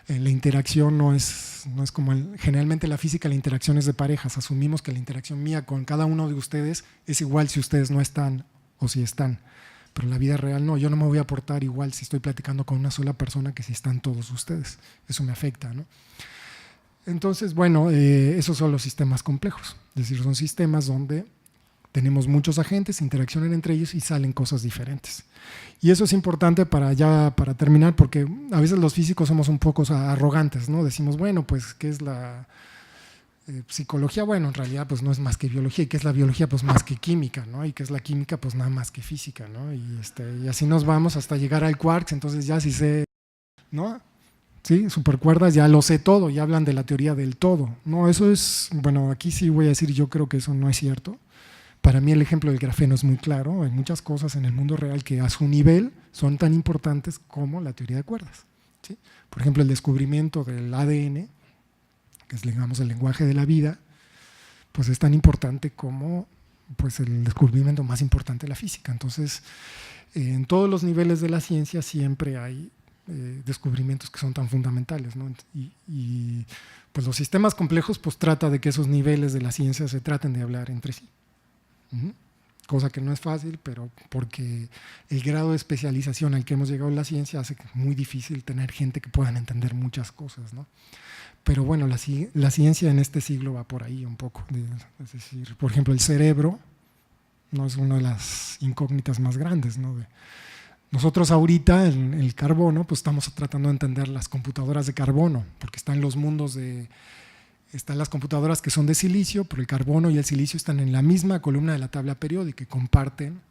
la interacción no es como generalmente la física, la interacción es de parejas. Asumimos que la interacción mía con cada uno de ustedes es igual si ustedes no están o si están, pero en la vida real no. Yo no me voy a portar igual si estoy platicando con una sola persona que si están todos ustedes. Eso me afecta, ¿no? Entonces, bueno, esos son los sistemas complejos, es decir, son sistemas donde tenemos muchos agentes, interaccionan entre ellos y salen cosas diferentes. Y eso es importante para terminar, porque a veces los físicos somos un poco arrogantes, ¿no? Decimos, bueno, pues, ¿qué es la psicología? Bueno, en realidad pues no es más que biología. ¿Y qué es la biología? Pues más que química, ¿no? ¿Y qué es la química? Pues nada más que física, ¿no? Y así nos vamos hasta llegar al quarks. Entonces ya sí sé, ¿no? Sí, supercuerdas, ya lo sé todo, ya hablan de la teoría del todo. No, eso es, bueno, aquí sí voy a decir, yo creo que eso no es cierto. Para mí el ejemplo del grafeno es muy claro. Hay muchas cosas en el mundo real que a su nivel son tan importantes como la teoría de cuerdas, ¿sí? Por ejemplo, el descubrimiento del ADN, que es, digamos, el lenguaje de la vida, pues es tan importante como pues, el descubrimiento más importante de la física. Entonces, en todos los niveles de la ciencia siempre hay descubrimientos que son tan fundamentales, ¿no? Y pues los sistemas complejos pues trata de que esos niveles de la ciencia se traten de hablar entre sí. Cosa que no es fácil, pero porque el grado de especialización al que hemos llegado en la ciencia hace que es muy difícil tener gente que puedan entender muchas cosas, ¿no? Pero bueno, la ciencia en este siglo va por ahí un poco. Es decir, por ejemplo, el cerebro no es una de las incógnitas más grandes, ¿no? Nosotros ahorita en el carbono pues estamos tratando de entender las computadoras de carbono, porque están los mundos están las computadoras que son de silicio, pero el carbono y el silicio están en la misma columna de la tabla periódica y comparten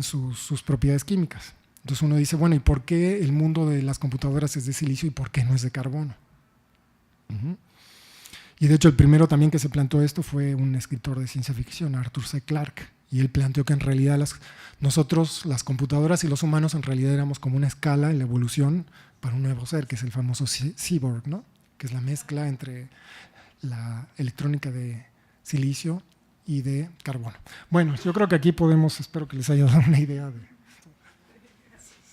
sus propiedades químicas. Entonces uno dice, bueno, ¿y por qué el mundo de las computadoras es de silicio y por qué no es de carbono? Y de hecho el primero también que se planteó esto fue un escritor de ciencia ficción, Arthur C. Clarke, y él planteó que en realidad nosotros, las computadoras y los humanos, en realidad éramos como una escala en la evolución para un nuevo ser, que es el famoso cyborg, ¿no? Que es la mezcla entre la electrónica de silicio y de carbono. Bueno, yo creo que aquí podemos, espero que les haya dado una idea de...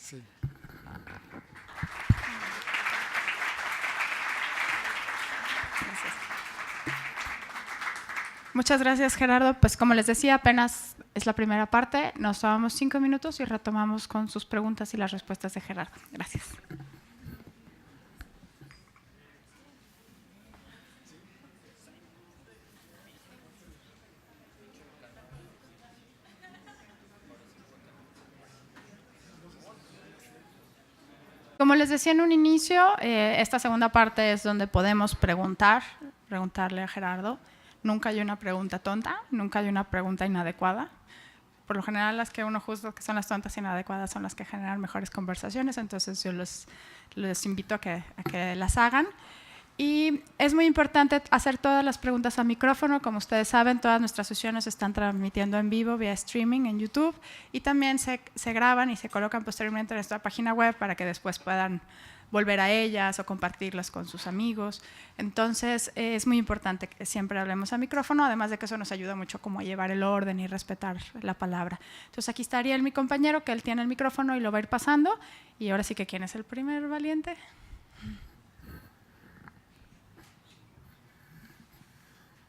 Sí. Muchas gracias, Gerardo. Pues como les decía, apenas es la primera parte. Nos tomamos 5 minutos y retomamos con sus preguntas y las respuestas de Gerardo. Gracias. Como les decía en un inicio, esta segunda parte es donde podemos preguntarle a Gerardo. Nunca hay una pregunta tonta, nunca hay una pregunta inadecuada. Por lo general, las que uno juzga que son las tontas e inadecuadas son las que generan mejores conversaciones, entonces yo les invito a que las hagan. Y es muy importante hacer todas las preguntas a micrófono. Como ustedes saben, todas nuestras sesiones se están transmitiendo en vivo vía streaming en YouTube y también se graban y se colocan posteriormente en nuestra página web para que después puedan volver a ellas o compartirlas con sus amigos. Entonces, es muy importante que siempre hablemos a micrófono, además de que eso nos ayuda mucho como a llevar el orden y respetar la palabra. Entonces, aquí está Ariel, mi compañero, que él tiene el micrófono y lo va a ir pasando. Y ahora sí que, ¿quién es el primer valiente?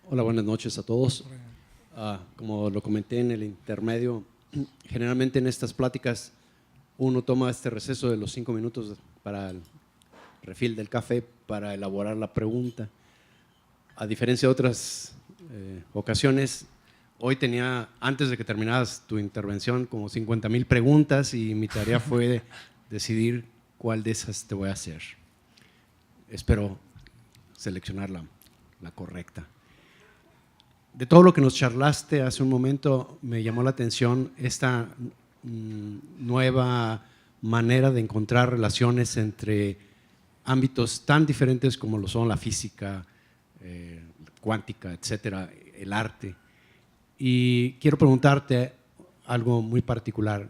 Hola, buenas noches a todos. Como lo comenté en el intermedio, generalmente en estas pláticas uno toma este receso de los 5 minutos para el refill del café para elaborar la pregunta. A diferencia de otras ocasiones, hoy tenía, antes de que terminaras tu intervención, como 50,000 preguntas y mi tarea fue decidir cuál de esas te voy a hacer. Espero seleccionar la correcta. De todo lo que nos charlaste hace un momento, me llamó la atención esta nueva manera de encontrar relaciones entre ámbitos tan diferentes como lo son la física, cuántica, etcétera, el arte. Y quiero preguntarte algo muy particular.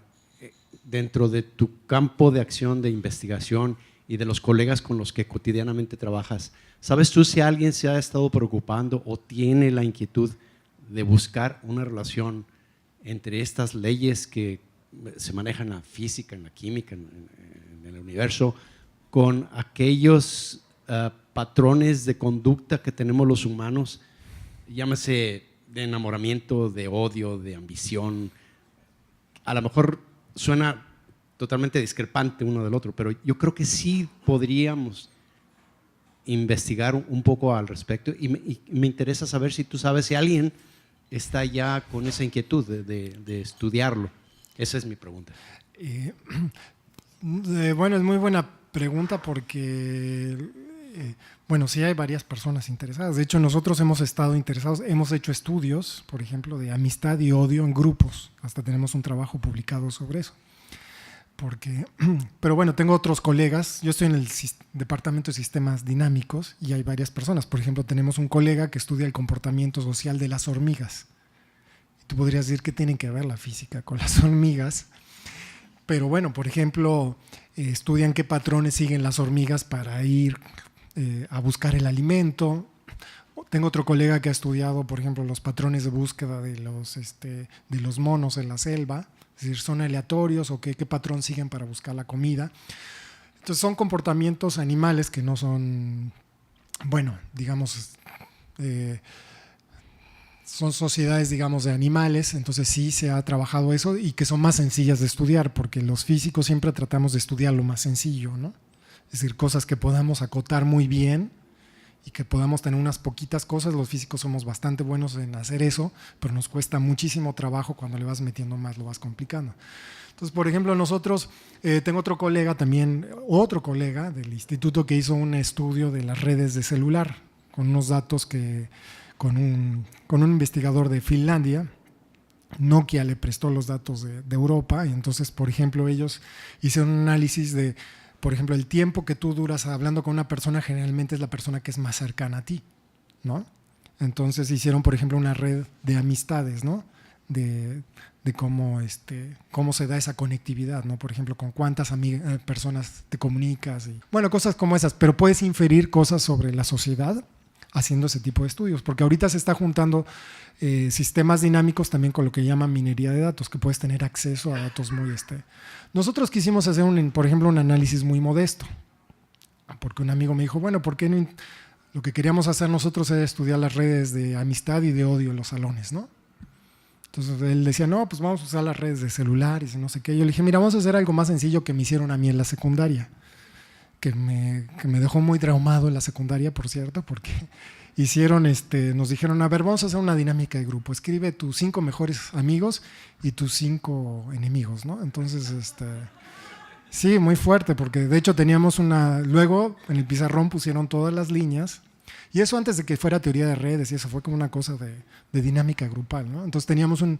Dentro de tu campo de acción, de investigación y de los colegas con los que cotidianamente trabajas, ¿sabes tú si alguien se ha estado preocupando o tiene la inquietud de buscar una relación entre estas leyes que se manejan en la física, en la química, en el universo, con aquellos patrones de conducta que tenemos los humanos, llámese de enamoramiento, de odio, de ambición? A lo mejor suena totalmente discrepante uno del otro, pero yo creo que sí podríamos investigar un poco al respecto y me interesa saber si tú sabes si alguien está ya con esa inquietud de estudiarlo. Esa es mi pregunta. Bueno, es muy buena pregunta porque, bueno, sí hay varias personas interesadas. De hecho, nosotros hemos estado interesados, hemos hecho estudios, por ejemplo, de amistad y odio en grupos. Hasta tenemos un trabajo publicado sobre eso. Pero bueno, tengo otros colegas. Yo estoy en el departamento de sistemas dinámicos y hay varias personas. Por ejemplo, tenemos un colega que estudia el comportamiento social de las hormigas. Tú podrías decir que tienen que ver la física con las hormigas, pero bueno, por ejemplo, estudian qué patrones siguen las hormigas para ir a buscar el alimento. Tengo otro colega que ha estudiado, por ejemplo, los patrones de búsqueda de los monos en la selva. Es decir, ¿son aleatorios o qué patrón siguen para buscar la comida? Entonces son comportamientos animales que no son, bueno, digamos, son sociedades, digamos, de animales. Entonces sí se ha trabajado eso y que son más sencillas de estudiar, porque los físicos siempre tratamos de estudiar lo más sencillo, ¿no? Es decir, cosas que podamos acotar muy bien y que podamos tener unas poquitas cosas. Los físicos somos bastante buenos en hacer eso, pero nos cuesta muchísimo trabajo. Cuando le vas metiendo más, lo vas complicando. Entonces, por ejemplo, nosotros, tengo otro colega también, otro colega del instituto que hizo un estudio de las redes de celular, con unos datos que, con un investigador de Finlandia. Nokia le prestó los datos de Europa y entonces, por ejemplo, ellos hicieron un análisis de, por ejemplo, el tiempo que tú duras hablando con una persona generalmente es la persona que es más cercana a ti, ¿no? Entonces hicieron, por ejemplo, una red de amistades, ¿no? De cómo se da esa conectividad, ¿no? Por ejemplo, con cuántas personas te comunicas. Bueno, cosas como esas, pero puedes inferir cosas sobre la sociedad haciendo ese tipo de estudios, porque ahorita se está juntando sistemas dinámicos también con lo que llaman minería de datos, que puedes tener acceso a datos muy… Nosotros quisimos hacer, por ejemplo, un análisis muy modesto, porque un amigo me dijo, bueno, ¿por qué no lo que queríamos hacer nosotros era estudiar las redes de amistad y de odio en los salones, ¿no? Entonces él decía, no, pues vamos a usar las redes de celulares y no sé qué. Yo le dije, mira, vamos a hacer algo más sencillo que me hicieron a mí en la secundaria, que me dejó muy traumado en la secundaria, por cierto, porque nos dijeron, a ver, vamos a hacer una dinámica de grupo, escribe tus 5 mejores amigos y tus 5 enemigos, ¿no? Entonces, sí, muy fuerte, porque de hecho teníamos luego en el pizarrón pusieron todas las líneas, y eso antes de que fuera teoría de redes, y eso fue como una cosa de dinámica grupal, ¿no? Entonces teníamos un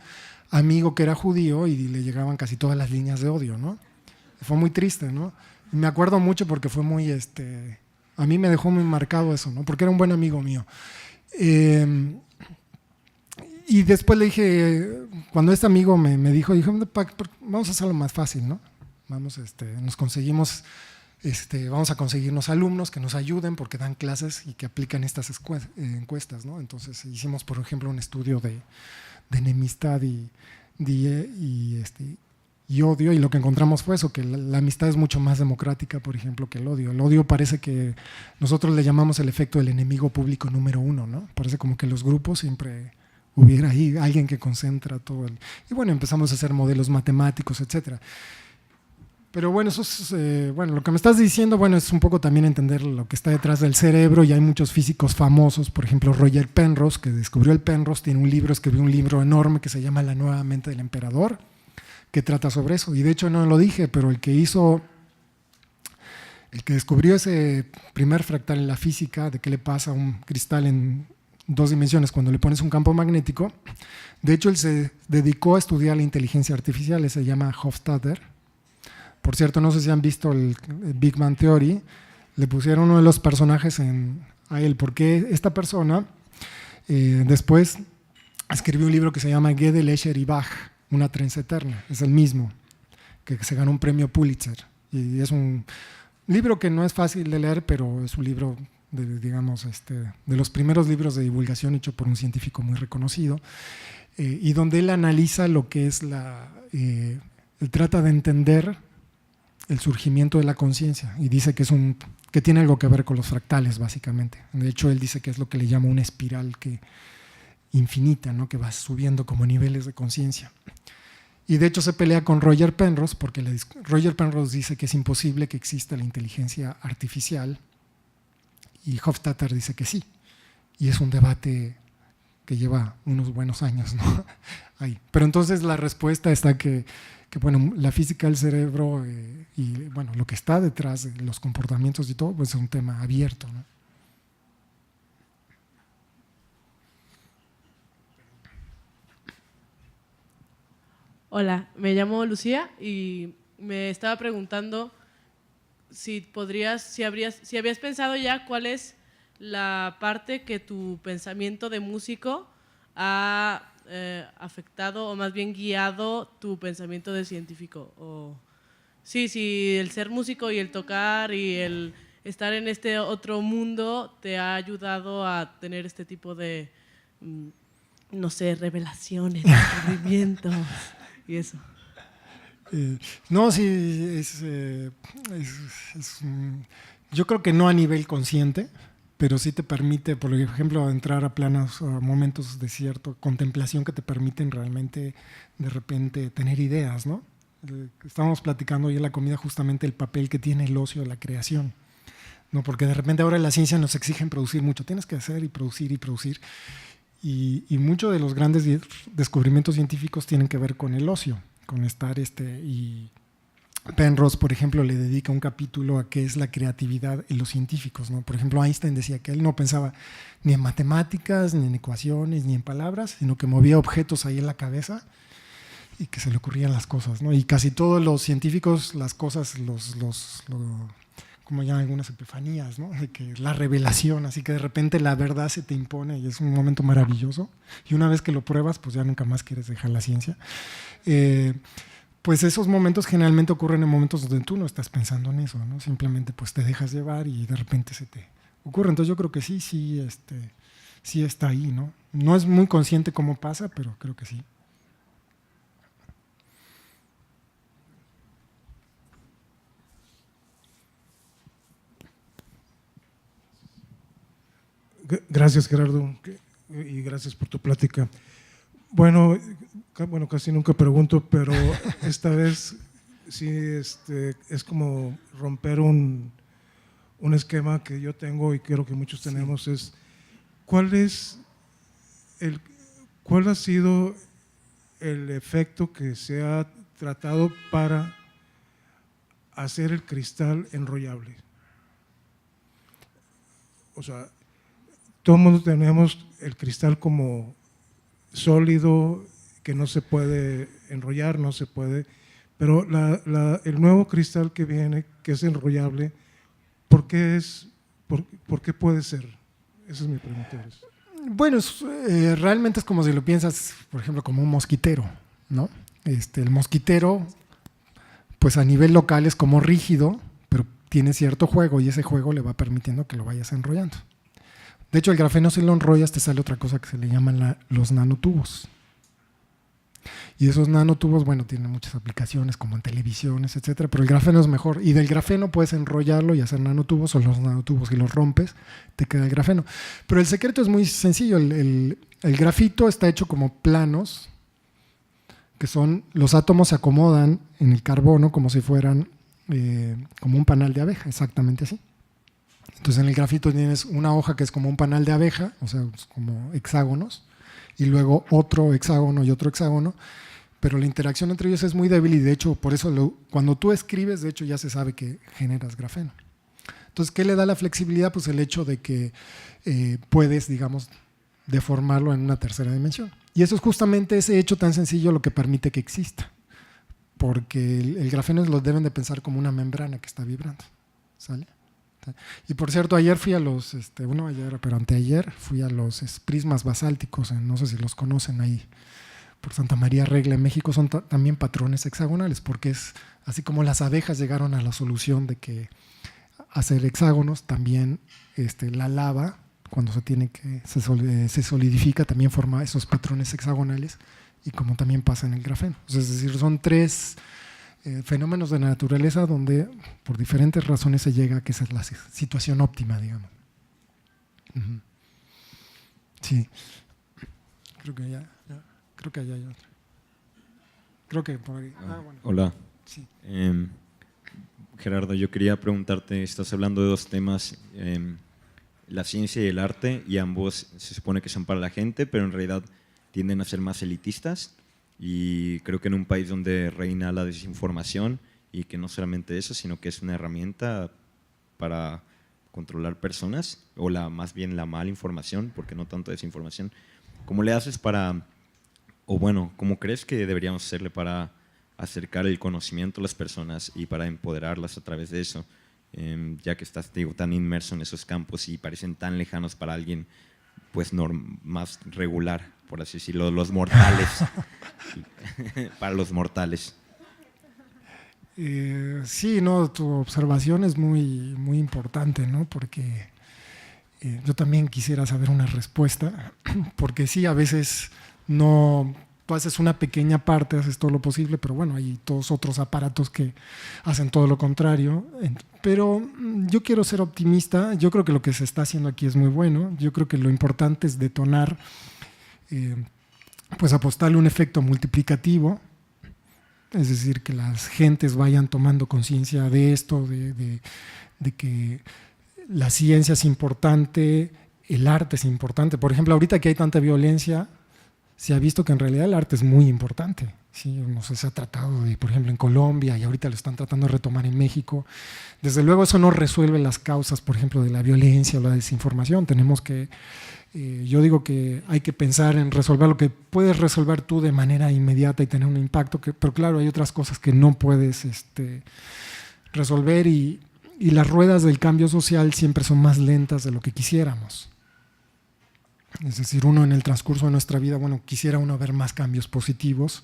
amigo que era judío y le llegaban casi todas las líneas de odio, ¿no? Fue muy triste, ¿no? Y me acuerdo mucho porque fue muy, a mí me dejó muy marcado eso, ¿no? Porque era un buen amigo mío. Y después le dije, cuando este amigo me dijo, vamos a hacerlo más fácil, ¿no? Vamos, vamos a conseguirnos alumnos que nos ayuden porque dan clases y que aplican estas encuestas, ¿no? Entonces hicimos, por ejemplo, un estudio de enemistad y odio, y lo que encontramos fue eso, que la amistad es mucho más democrática, por ejemplo, que el odio. El odio parece que nosotros le llamamos el efecto del enemigo público número 1, ¿no? Parece como que los grupos siempre hubiera ahí alguien que concentra todo. Y bueno, empezamos a hacer modelos matemáticos, etcétera. Pero bueno, eso es, lo que me estás diciendo, bueno, es un poco también entender lo que está detrás del cerebro, y hay muchos físicos famosos, por ejemplo, Roger Penrose, que descubrió el Penrose, escribió un libro enorme que se llama La nueva mente del emperador, que trata sobre eso. Y de hecho no lo dije, pero el que descubrió ese primer fractal en la física, de qué le pasa a un cristal en 2 dimensiones cuando le pones un campo magnético, de hecho él se dedicó a estudiar la inteligencia artificial, se llama Hofstadter. Por cierto, no sé si han visto el Big Bang Theory, le pusieron uno de los personajes a él, porque esta persona después escribió un libro que se llama Gödel, Escher y Bach, una trenza eterna, es el mismo, que se ganó un premio Pulitzer, y es un libro que no es fácil de leer, pero es un libro de los primeros libros de divulgación hecho por un científico muy reconocido, y donde él analiza lo que es él trata de entender el surgimiento de la conciencia, y dice que tiene algo que ver con los fractales, básicamente. De hecho, él dice que es lo que le llama una espiral infinita, ¿no? Que va subiendo como niveles de conciencia. Y de hecho se pelea con Roger Penrose, porque Roger Penrose dice que es imposible que exista la inteligencia artificial, y Hofstadter dice que sí. Y es un debate que lleva unos buenos años, ¿no? Ahí. Pero entonces la respuesta está que bueno, la física del cerebro y bueno, lo que está detrás de los comportamientos y todo, pues es un tema abierto, ¿no? Hola, me llamo Lucía y me estaba preguntando si habías pensado ya cuál es la parte que tu pensamiento de músico ha afectado, o más bien guiado tu pensamiento de científico. Si el ser músico y el tocar y el estar en este otro mundo te ha ayudado a tener este tipo de, no sé, revelaciones, descubrimientos y eso. No, sí, yo creo que no a nivel consciente, pero sí te permite, por ejemplo, entrar a planos, a momentos de cierta contemplación que te permiten realmente, de repente, tener ideas, ¿no? Estábamos platicando hoy en la comida justamente el papel que tiene el ocio de la creación, ¿no? Porque de repente ahora en la ciencia nos exigen producir mucho, tienes que hacer y producir y producir, y muchos de los grandes descubrimientos científicos tienen que ver con el ocio, con estar y Penrose, por ejemplo, le dedica un capítulo a qué es la creatividad en los científicos, ¿no? Por ejemplo, Einstein decía que él no pensaba ni en matemáticas, ni en ecuaciones, ni en palabras, sino que movía objetos ahí en la cabeza y que se le ocurrían las cosas, ¿no? Y casi todos los científicos, las cosas, como llaman algunas epifanías, ¿no? De que la revelación, así que de repente la verdad se te impone y es un momento maravilloso. Y una vez que lo pruebas, pues ya nunca más quieres dejar la ciencia. Pues esos momentos generalmente ocurren en momentos donde tú no estás pensando en eso, ¿no? Simplemente pues te dejas llevar y de repente se te ocurre. Entonces yo creo que sí está ahí, ¿no? No es muy consciente cómo pasa, pero creo que sí. Gracias, Gerardo, y gracias por tu plática. Bueno, casi nunca pregunto, pero esta vez sí es como romper un esquema que yo tengo y creo que muchos tenemos, sí. Es ¿cuál ha sido el efecto que se ha tratado para hacer el cristal enrollable? O sea, todo el mundo tenemos el cristal como sólido, que no se puede enrollar, no se puede, pero el nuevo cristal que viene, que es enrollable, ¿por qué puede ser? Esa es mi pregunta. Bueno, realmente es como si lo piensas, por ejemplo, como un mosquitero, ¿no? El mosquitero, pues a nivel local es como rígido, pero tiene cierto juego y ese juego le va permitiendo que lo vayas enrollando. De hecho, el grafeno, si lo enrollas, te sale otra cosa que se le llaman los nanotubos. Y esos nanotubos, bueno, tienen muchas aplicaciones como en televisiones, etcétera, pero el grafeno es mejor. Y del grafeno puedes enrollarlo y hacer nanotubos, o los nanotubos, si los rompes, te queda el grafeno. Pero el secreto es muy sencillo. El grafito está hecho como planos, que son, los átomos se acomodan en el carbono como si fueran como un panal de abeja, exactamente así. Entonces en el grafito tienes una hoja que es como un panal de abeja, o sea, como hexágonos, y luego otro hexágono y otro hexágono, pero la interacción entre ellos es muy débil y de hecho por eso cuando tú escribes, de hecho ya se sabe que generas grafeno. Entonces, ¿qué le da la flexibilidad? Pues el hecho de que puedes, digamos, deformarlo en una tercera dimensión. Y eso es justamente ese hecho tan sencillo lo que permite que exista, porque el grafeno lo deben de pensar como una membrana que está vibrando, ¿sale? Y por cierto, ayer fui a anteayer fui a los prismas basálticos, no sé si los conocen ahí, por Santa María Regla en México, son también patrones hexagonales, porque es así como las abejas llegaron a la solución de que hacer hexágonos, también la lava, cuando se solidifica, también forma esos patrones hexagonales, y como también pasa en el grafeno. Es decir, son tres fenómenos de naturaleza donde por diferentes razones se llega a que esa es la situación óptima, digamos. Sí. Creo que allá hay otra. Creo que por ahí. Bueno. Hola. Sí. Gerardo, yo quería preguntarte, estás hablando de dos temas, la ciencia y el arte, y ambos se supone que son para la gente, pero en realidad tienden a ser más elitistas. Y creo que en un país donde reina la desinformación, y que no solamente eso, sino que es una herramienta para controlar personas, o más bien la mala información, porque no tanto desinformación, ¿cómo le haces cómo crees que deberíamos hacerle para acercar el conocimiento a las personas y para empoderarlas a través de eso, ya que estás tan inmerso en esos campos y parecen tan lejanos para alguien pues más regular, por así decirlo, los mortales, para los mortales? Sí, no, tu observación es muy, muy importante, ¿no? Porque yo también quisiera saber una respuesta, porque sí, a veces tú haces una pequeña parte, haces todo lo posible, pero bueno, hay todos otros aparatos que hacen todo lo contrario. Pero yo quiero ser optimista, yo creo que lo que se está haciendo aquí es muy bueno, yo creo que lo importante es detonar, pues apostarle un efecto multiplicativo, es decir, que las gentes vayan tomando conciencia de esto, de que la ciencia es importante, el arte es importante. Por ejemplo, ahorita que hay tanta violencia, se ha visto que en realidad el arte es muy importante. Sí, no sé, se ha tratado por ejemplo, en Colombia, y ahorita lo están tratando de retomar en México. Desde luego eso no resuelve las causas, por ejemplo, de la violencia o la desinformación. Tenemos que, yo digo que hay que pensar en resolver lo que puedes resolver tú de manera inmediata y tener un impacto, pero claro, hay otras cosas que no puedes resolver, y las ruedas del cambio social siempre son más lentas de lo que quisiéramos. Es decir, uno en el transcurso de nuestra vida, bueno, quisiera uno ver más cambios positivos,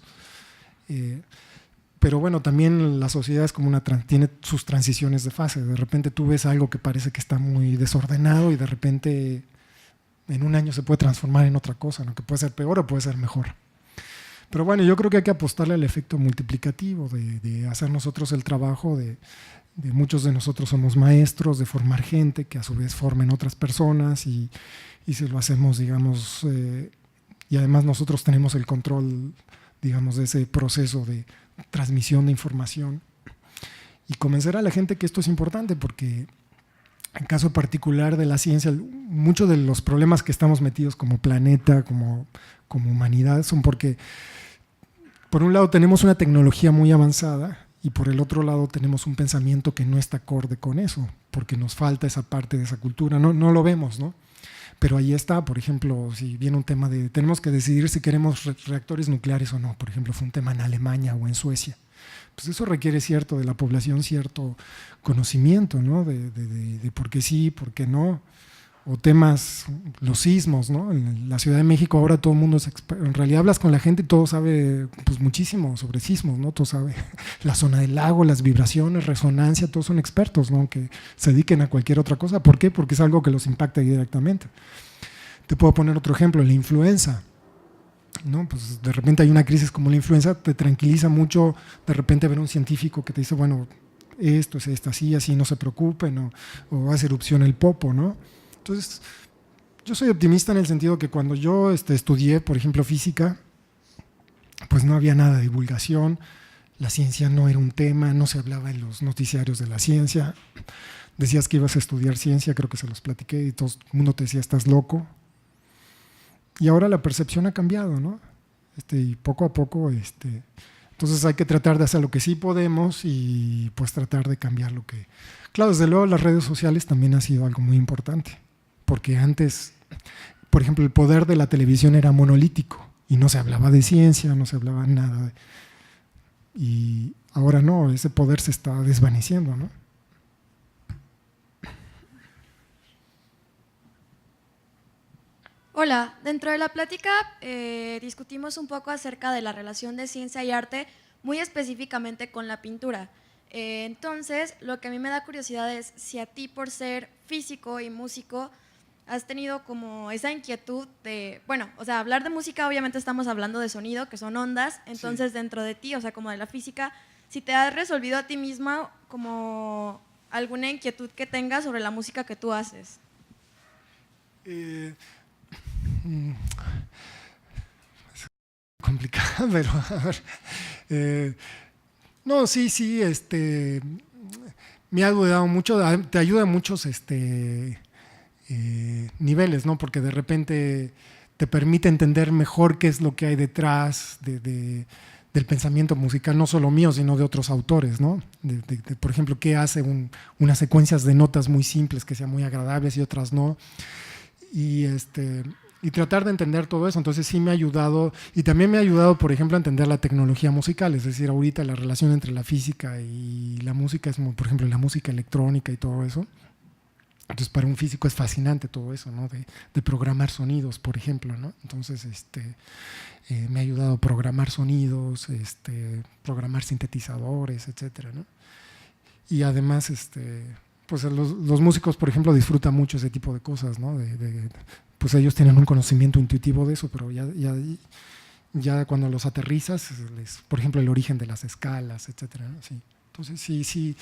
pero bueno, también la sociedad es como tiene sus transiciones de fase. De repente tú ves algo que parece que está muy desordenado y de repente en un año se puede transformar en otra cosa, ¿no? Que puede ser peor o puede ser mejor. Pero bueno, yo creo que hay que apostarle al efecto multiplicativo, de hacer nosotros el trabajo de muchos de nosotros somos maestros de formar gente que a su vez formen otras personas y si lo hacemos, digamos, y además nosotros tenemos el control, digamos, de ese proceso de transmisión de información y convencer a la gente que esto es importante porque en caso particular de la ciencia, muchos de los problemas que estamos metidos como planeta, como humanidad, son porque por un lado tenemos una tecnología muy avanzada y por el otro lado tenemos un pensamiento que no está acorde con eso, porque nos falta esa parte de esa cultura, no lo vemos, ¿no? Pero ahí está, por ejemplo, si viene un tema de tenemos que decidir si queremos reactores nucleares o no, por ejemplo, fue un tema en Alemania o en Suecia. Pues eso requiere cierto de la población, cierto conocimiento, ¿no? De por qué sí, por qué no. O temas, los sismos, ¿no? En la Ciudad de México ahora todo el mundo es experto. En realidad hablas con la gente y todo sabe pues, muchísimo sobre sismos, ¿no? Todo sabe la zona del lago, las vibraciones, resonancia, todos son expertos, ¿no? Aunque se dediquen a cualquier otra cosa. ¿Por qué? Porque es algo que los impacta directamente. Te puedo poner otro ejemplo, la influenza, ¿no? Pues de repente hay una crisis como la influenza, te tranquiliza mucho de repente ver un científico que te dice, bueno, esto es esto, así, no se preocupen, o hace erupción el popo, ¿no? Entonces, yo soy optimista en el sentido que cuando yo estudié, por ejemplo, física, pues no había nada de divulgación, la ciencia no era un tema, no se hablaba en los noticiarios de la ciencia, decías que ibas a estudiar ciencia, creo que se los platiqué, y todo el mundo te decía, estás loco. Y ahora la percepción ha cambiado, ¿no? Y poco a poco, entonces hay que tratar de hacer lo que sí podemos y pues tratar de cambiar lo que… Claro, desde luego las redes sociales también ha sido algo muy importante, porque antes, por ejemplo, el poder de la televisión era monolítico y no se hablaba de ciencia, no se hablaba nada. Y ahora no, ese poder se está desvaneciendo, ¿no? Hola, dentro de la plática discutimos un poco acerca de la relación de ciencia y arte, muy específicamente con la pintura. Entonces, lo que a mí me da curiosidad es si a ti, por ser físico y músico, has tenido como esa inquietud de, bueno, o sea, hablar de música obviamente estamos hablando de sonido, que son ondas, entonces sí. Dentro de ti, o sea, como de la física, si te has resolvido a ti misma como alguna inquietud que tengas sobre la música que tú haces. Complicado, pero a ver, no, sí, me ha ayudado mucho, te ayuda a muchos niveles, ¿no? Porque de repente te permite entender mejor qué es lo que hay detrás del pensamiento musical, no solo mío, sino de otros autores, ¿no? Por ejemplo, qué hace unas secuencias de notas muy simples que sean muy agradables y otras no. Y tratar de entender todo eso, entonces sí me ha ayudado, y también me ha ayudado, por ejemplo, a entender la tecnología musical, es decir, ahorita la relación entre la física y la música es, por ejemplo, la música electrónica y todo eso. Entonces, para un físico es fascinante todo eso, ¿no? De programar sonidos, por ejemplo, ¿no? Entonces, me ha ayudado a programar sonidos, programar sintetizadores, etcétera, ¿no? Y además, pues los músicos, por ejemplo, disfrutan mucho ese tipo de cosas, ¿no? Pues ellos tienen un conocimiento intuitivo de eso, pero ya cuando los aterrizas, por ejemplo, el origen de las escalas, etcétera, ¿no? Sí. Entonces, sí,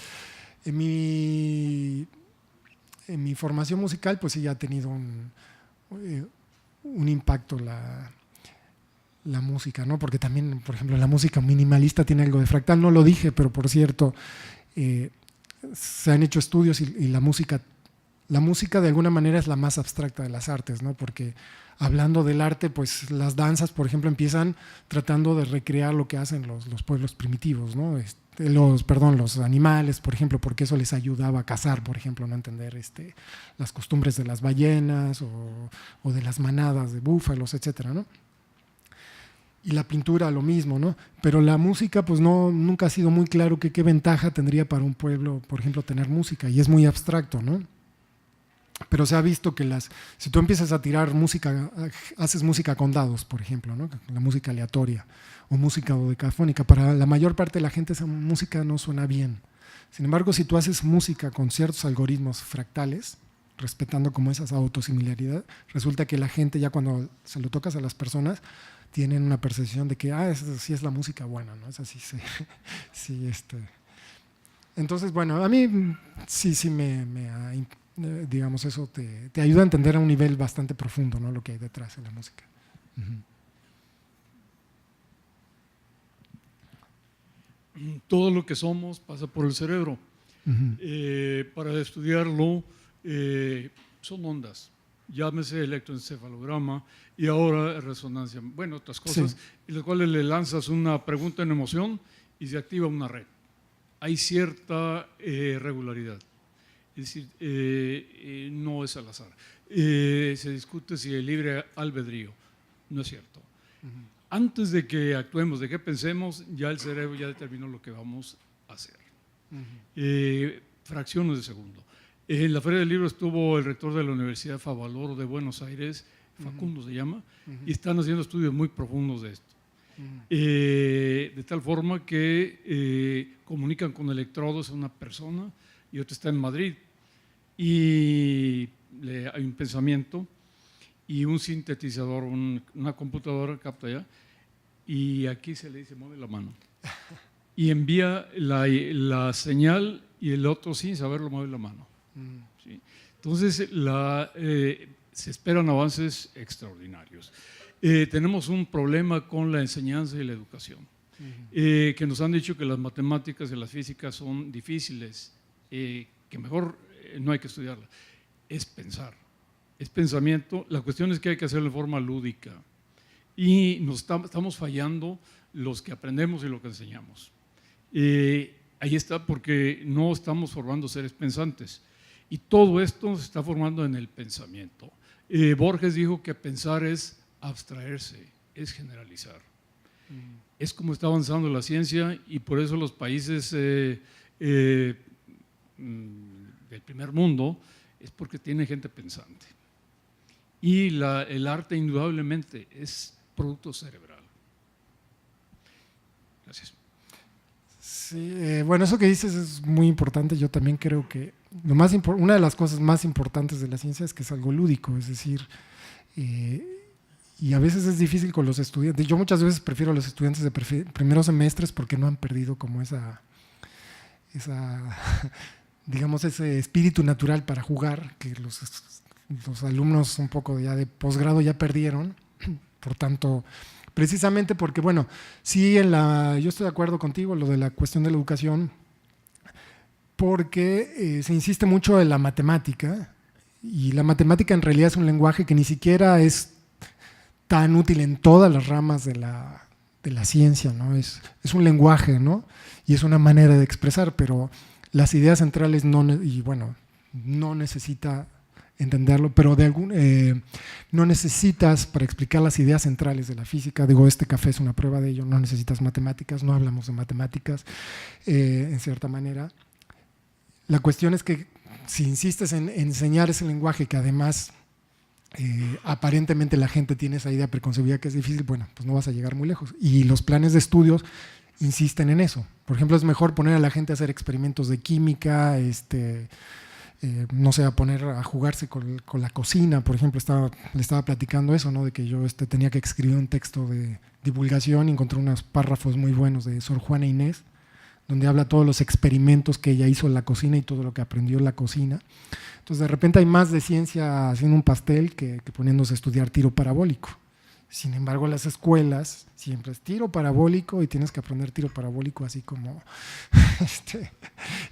en mi formación musical, pues sí ha tenido un impacto la música, ¿no? Porque también, por ejemplo, la música minimalista tiene algo de fractal, no lo dije, pero por cierto, se han hecho estudios y la música de alguna manera es la más abstracta de las artes, ¿no? Porque hablando del arte, pues las danzas, por ejemplo, empiezan tratando de recrear lo que hacen los pueblos primitivos, ¿no? Los animales, por ejemplo, porque eso les ayudaba a cazar, por ejemplo, no entender las costumbres de las ballenas o de las manadas de búfalos, etcétera, ¿no? Y la pintura lo mismo, ¿no? Pero la música, pues nunca ha sido muy claro qué ventaja tendría para un pueblo, por ejemplo, tener música, y es muy abstracto, ¿no? Pero se ha visto que si tú empiezas a tirar música, haces música con dados, por ejemplo, ¿no? La música aleatoria o música dodecafónica, para la mayor parte de la gente esa música no suena bien. Sin embargo, si tú haces música con ciertos algoritmos fractales, respetando como esa autosimilaridad, resulta que la gente ya cuando se lo tocas a las personas tienen una percepción de que esa sí es la música buena, ¿no? Esa sí, sí. Entonces, bueno, a mí sí digamos, eso te ayuda a entender a un nivel bastante profundo, ¿no? Lo que hay detrás de la música. Todo lo que somos pasa por el cerebro. Para estudiarlo son ondas, llámese electroencefalograma y ahora resonancia, bueno, otras cosas, en las cuales le lanzas una pregunta en emoción y se activa una red. Hay cierta regularidad, es decir, no es al azar. Se discute si el libre albedrío, no es cierto. Antes de que actuemos, de que pensemos, ya el cerebro ya determinó lo que vamos a hacer. Fracciones de segundo. En la Feria del Libro estuvo el rector de la Universidad Favaloro de Buenos Aires, Facundo se llama, y están haciendo estudios muy profundos de esto. De tal forma que comunican con electrodos a una persona y otra está en Madrid y hay un pensamiento y un sintetizador, una computadora capta ya, y aquí se le dice mueve la mano y envía la señal y el otro sin saberlo mueve la mano. ¿Sí? Entonces se esperan avances extraordinarios. Tenemos un problema con la enseñanza y la educación, que nos han dicho que las matemáticas y las físicas son difíciles, que mejor no hay que estudiarlas. Es pensar, es pensamiento. La cuestión es que hay que hacerlo de forma lúdica y estamos fallando los que aprendemos y lo que enseñamos. Ahí está, porque no estamos formando seres pensantes y todo esto se está formando en el pensamiento. Borges dijo que pensar es abstraerse, es generalizar. Es como está avanzando la ciencia y por eso los países del primer mundo es porque tienen gente pensante. Y el arte indudablemente es producto cerebral. Gracias. Sí, bueno, eso que dices es muy importante. Yo también creo que una de las cosas más importantes de la ciencia es que es algo lúdico, es decir, y a veces es difícil con los estudiantes. Yo muchas veces prefiero a los estudiantes de primeros semestres porque no han perdido como digamos, ese espíritu natural para jugar, que los alumnos un poco ya de posgrado ya perdieron. Por tanto, precisamente porque, bueno, sí, yo estoy de acuerdo contigo, lo de la cuestión de la educación, porque se insiste mucho en la matemática, y la matemática en realidad es un lenguaje que ni siquiera es tan útil en todas las ramas de la ciencia, ¿no? Es un lenguaje, ¿no? Y es una manera de expresar, pero las ideas centrales no necesita entenderlo, pero no necesitas, para explicar las ideas centrales de la física, digo, este café es una prueba de ello, no necesitas matemáticas, no hablamos de matemáticas, en cierta manera. La cuestión es que si insistes en enseñar ese lenguaje que además aparentemente la gente tiene esa idea preconcebida que es difícil, bueno, pues no vas a llegar muy lejos. Y los planes de estudios insisten en eso. Por ejemplo, es mejor poner a la gente a hacer experimentos de química, no sé, a jugarse con la cocina. Por ejemplo, le estaba platicando eso, ¿no? De que yo tenía que escribir un texto de divulgación y encontré unos párrafos muy buenos de Sor Juana Inés, donde habla todos los experimentos que ella hizo en la cocina y todo lo que aprendió en la cocina. Entonces, de repente hay más de ciencia haciendo un pastel que poniéndose a estudiar tiro parabólico. Sin embargo, las escuelas siempre es tiro parabólico y tienes que aprender tiro parabólico así como…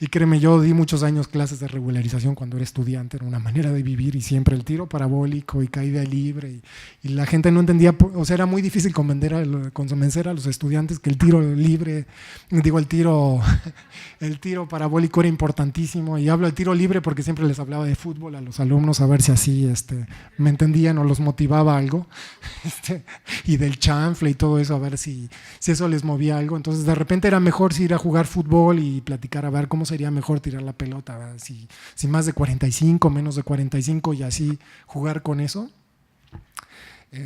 Y créeme, yo di muchos años clases de regularización cuando era estudiante, era una manera de vivir y siempre el tiro parabólico y caída libre y la gente no entendía, o sea, era muy difícil convencer a los estudiantes que el tiro libre, digo, el tiro parabólico era importantísimo, y hablo del tiro libre porque siempre les hablaba de fútbol a los alumnos a ver si así me entendían o los motivaba algo, y del chanfle y todo eso, a ver si eso les movía algo. Entonces de repente era mejor ir a jugar fútbol y platicar a ver cómo sería mejor tirar la pelota, si más de 45, menos de 45 y así jugar con eso.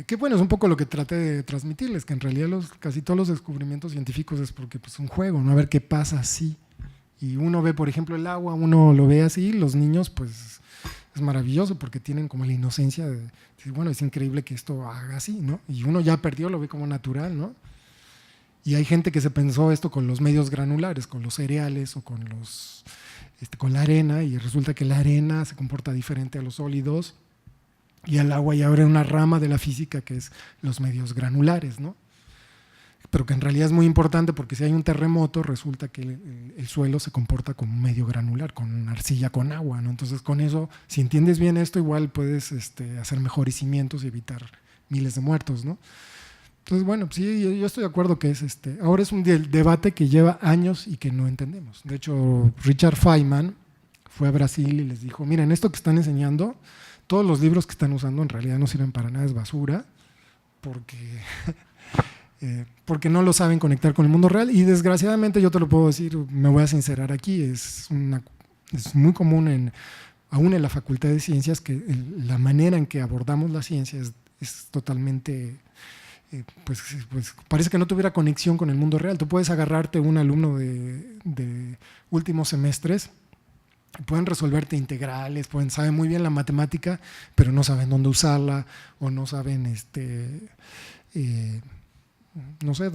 Que bueno, es un poco lo que traté de transmitirles, que en realidad casi todos los descubrimientos científicos es porque pues un juego, ¿no? A ver qué pasa así. Y uno ve, por ejemplo, el agua, uno lo ve así, los niños pues es maravilloso porque tienen como la inocencia de decir, bueno, es increíble que esto haga así, ¿no? Y uno ya perdió, lo ve como natural, ¿no? Y hay gente que se pensó esto con los medios granulares, con los cereales o con la arena, y resulta que la arena se comporta diferente a los sólidos y al agua, y ahora una rama de la física que es los medios granulares, ¿no? Pero que en realidad es muy importante, porque si hay un terremoto resulta que el suelo se comporta como un medio granular, con arcilla con agua, ¿no? Entonces con eso, si entiendes bien esto, igual puedes hacer mejores cimientos y evitar miles de muertos, ¿no? Entonces, bueno, sí, yo estoy de acuerdo que es ahora es un debate que lleva años y que no entendemos. De hecho, Richard Feynman fue a Brasil y les dijo, miren, esto que están enseñando, todos los libros que están usando en realidad no sirven para nada, es basura, porque no lo saben conectar con el mundo real. Y desgraciadamente, yo te lo puedo decir, me voy a sincerar aquí, es muy común aún en la Facultad de Ciencias, que la manera en que abordamos la ciencia es totalmente… Pues parece que no tuviera conexión con el mundo real. Tú puedes agarrarte un alumno de últimos semestres, pueden resolverte integrales, saben muy bien la matemática, pero no saben dónde usarla, o no saben, no sé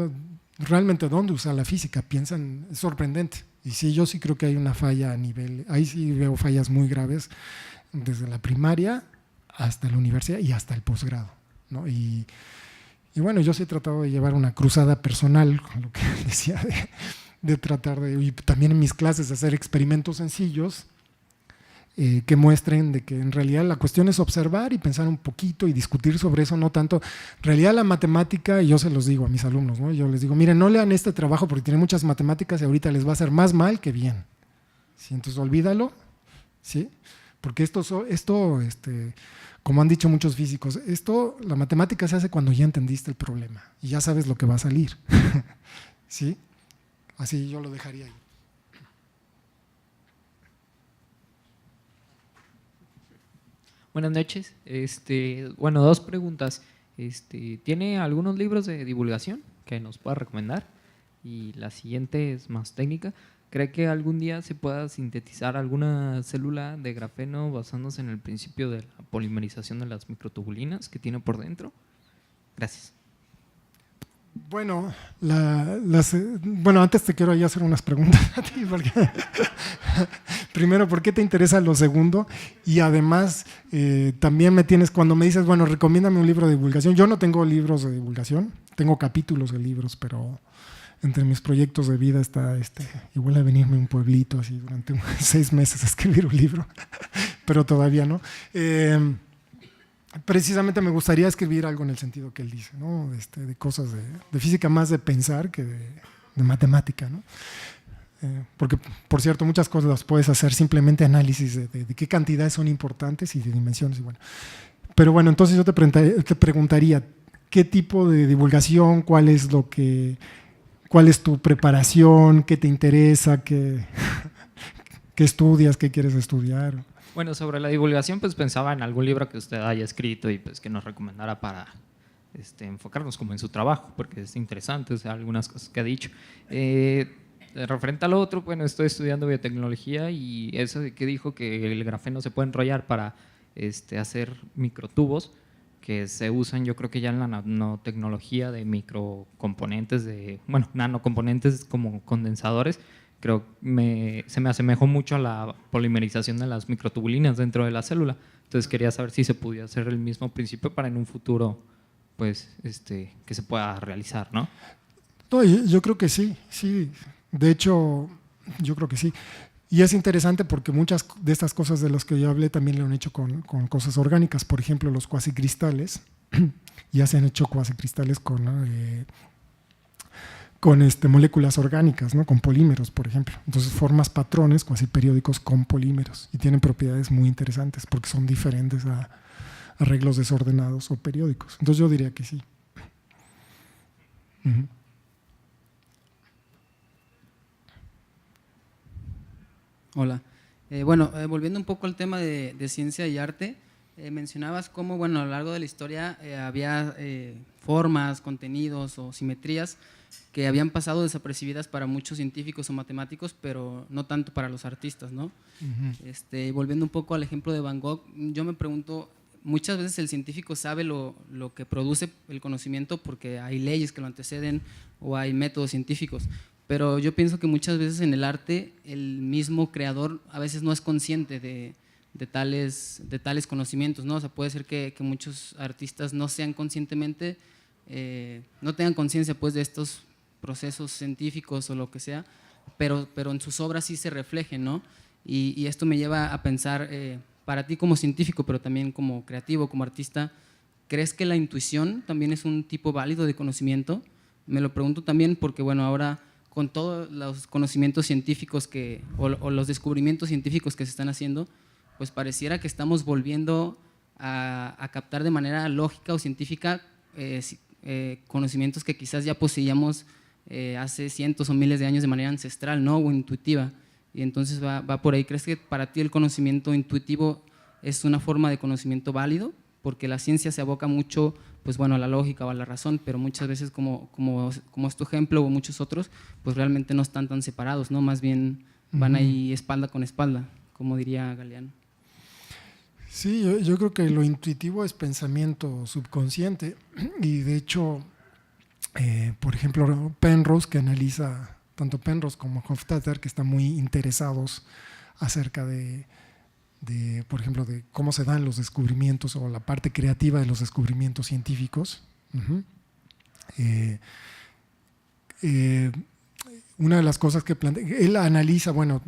realmente dónde usar la física, piensan, es sorprendente. Y sí, yo sí creo que hay una falla a nivel, ahí sí veo fallas muy graves, desde la primaria hasta la universidad y hasta el posgrado, ¿no? Y bueno, yo sí he tratado de llevar una cruzada personal, con lo que decía, de tratar y también en mis clases, de hacer experimentos sencillos que muestren de que en realidad la cuestión es observar y pensar un poquito y discutir sobre eso, no tanto. En realidad la matemática, y yo se los digo a mis alumnos, ¿no? Yo les digo, miren, no lean este trabajo porque tiene muchas matemáticas y ahorita les va a hacer más mal que bien. ¿Sí? Entonces olvídalo, ¿sí? Porque esto como han dicho muchos físicos, la matemática se hace cuando ya entendiste el problema y ya sabes lo que va a salir. ¿Sí? Así yo lo dejaría ahí. Buenas noches. Bueno, dos preguntas. ¿Tiene algunos libros de divulgación que nos pueda recomendar? Y la siguiente es más técnica. ¿Cree que algún día se pueda sintetizar alguna célula de grafeno basándose en el principio de la polimerización de las microtubulinas que tiene por dentro? Gracias. Bueno, antes te quiero ahí hacer unas preguntas a ti, porque primero, ¿por qué te interesa lo segundo? Y además, también cuando me dices, bueno, recomiéndame un libro de divulgación. Yo no tengo libros de divulgación, tengo capítulos de libros, pero entre mis proyectos de vida está igual a venirme a un pueblito así durante 6 meses a escribir un libro, pero todavía no. Precisamente me gustaría escribir algo en el sentido que él dice, ¿no? De cosas de física, más de pensar que de matemática, ¿no? Porque, por cierto, muchas cosas las puedes hacer simplemente análisis de qué cantidades son importantes y de dimensiones. Y bueno. Pero bueno, entonces yo te preguntaría, ¿qué tipo de divulgación? ¿Cuál es tu preparación? ¿Qué te interesa? ¿Qué estudias? ¿Qué quieres estudiar? Bueno, sobre la divulgación, pues pensaba en algún libro que usted haya escrito y pues que nos recomendara para enfocarnos como en su trabajo, porque es interesante, o sea, algunas cosas que ha dicho. Referente a lo otro, bueno, estoy estudiando biotecnología y eso de que dijo que el grafeno se puede enrollar para hacer microtubos que se usan, yo creo que ya en la nanotecnología de microcomponentes, nanocomponentes como condensadores. Creo se me asemejó mucho a la polimerización de las microtubulinas dentro de la célula. Entonces quería saber si se podía hacer el mismo principio para en un futuro, pues, que se pueda realizar, ¿no? No, yo creo que sí. De hecho, yo creo que sí. Y es interesante porque muchas de estas cosas de las que yo hablé también lo han hecho con cosas orgánicas. Por ejemplo, los cuasicristales. Ya se han hecho cuasicristales con moléculas orgánicas, ¿no? Con polímeros, por ejemplo. Entonces formas patrones cuasiperiódicos con polímeros y tienen propiedades muy interesantes porque son diferentes a arreglos desordenados o periódicos. Entonces yo diría que sí. Hola. Volviendo un poco al tema de ciencia y arte, mencionabas cómo, a lo largo de la historia había formas, contenidos o simetrías que habían pasado desapercibidas para muchos científicos o matemáticos, pero no tanto para los artistas, ¿no? Volviendo un poco al ejemplo de Van Gogh, yo me pregunto, muchas veces el científico sabe lo que produce el conocimiento porque hay leyes que lo anteceden o hay métodos científicos, pero yo pienso que muchas veces en el arte el mismo creador a veces no es consciente de tales conocimientos, ¿no? O sea, puede ser que muchos artistas no sean conscientemente, no tengan conciencia pues de estos procesos científicos o lo que sea, pero en sus obras sí se reflejen, ¿no? Y esto me lleva a pensar, para ti como científico, pero también como creativo, como artista, ¿crees que la intuición también es un tipo válido de conocimiento? Me lo pregunto también porque, bueno, ahora con todos los conocimientos científicos o los descubrimientos científicos que se están haciendo, pues pareciera que estamos volviendo a captar de manera lógica o científica conocimientos que quizás ya poseíamos hace cientos o miles de años de manera ancestral, ¿no? O intuitiva. Y entonces va por ahí. ¿Crees que para ti el conocimiento intuitivo es una forma de conocimiento válido? Porque la ciencia se aboca mucho, pues bueno, a la lógica o a la razón, pero muchas veces, como es tu ejemplo o muchos otros, pues realmente no están tan separados, ¿no? Más bien van ahí espalda con espalda, como diría Galeano. Sí, yo creo que lo intuitivo es pensamiento subconsciente y de hecho, por ejemplo, Penrose, que analiza, tanto Penrose como Hofstadter, que están muy interesados acerca de, por ejemplo, de cómo se dan los descubrimientos o la parte creativa de los descubrimientos científicos. Una de las cosas que plantea, él analiza, bueno,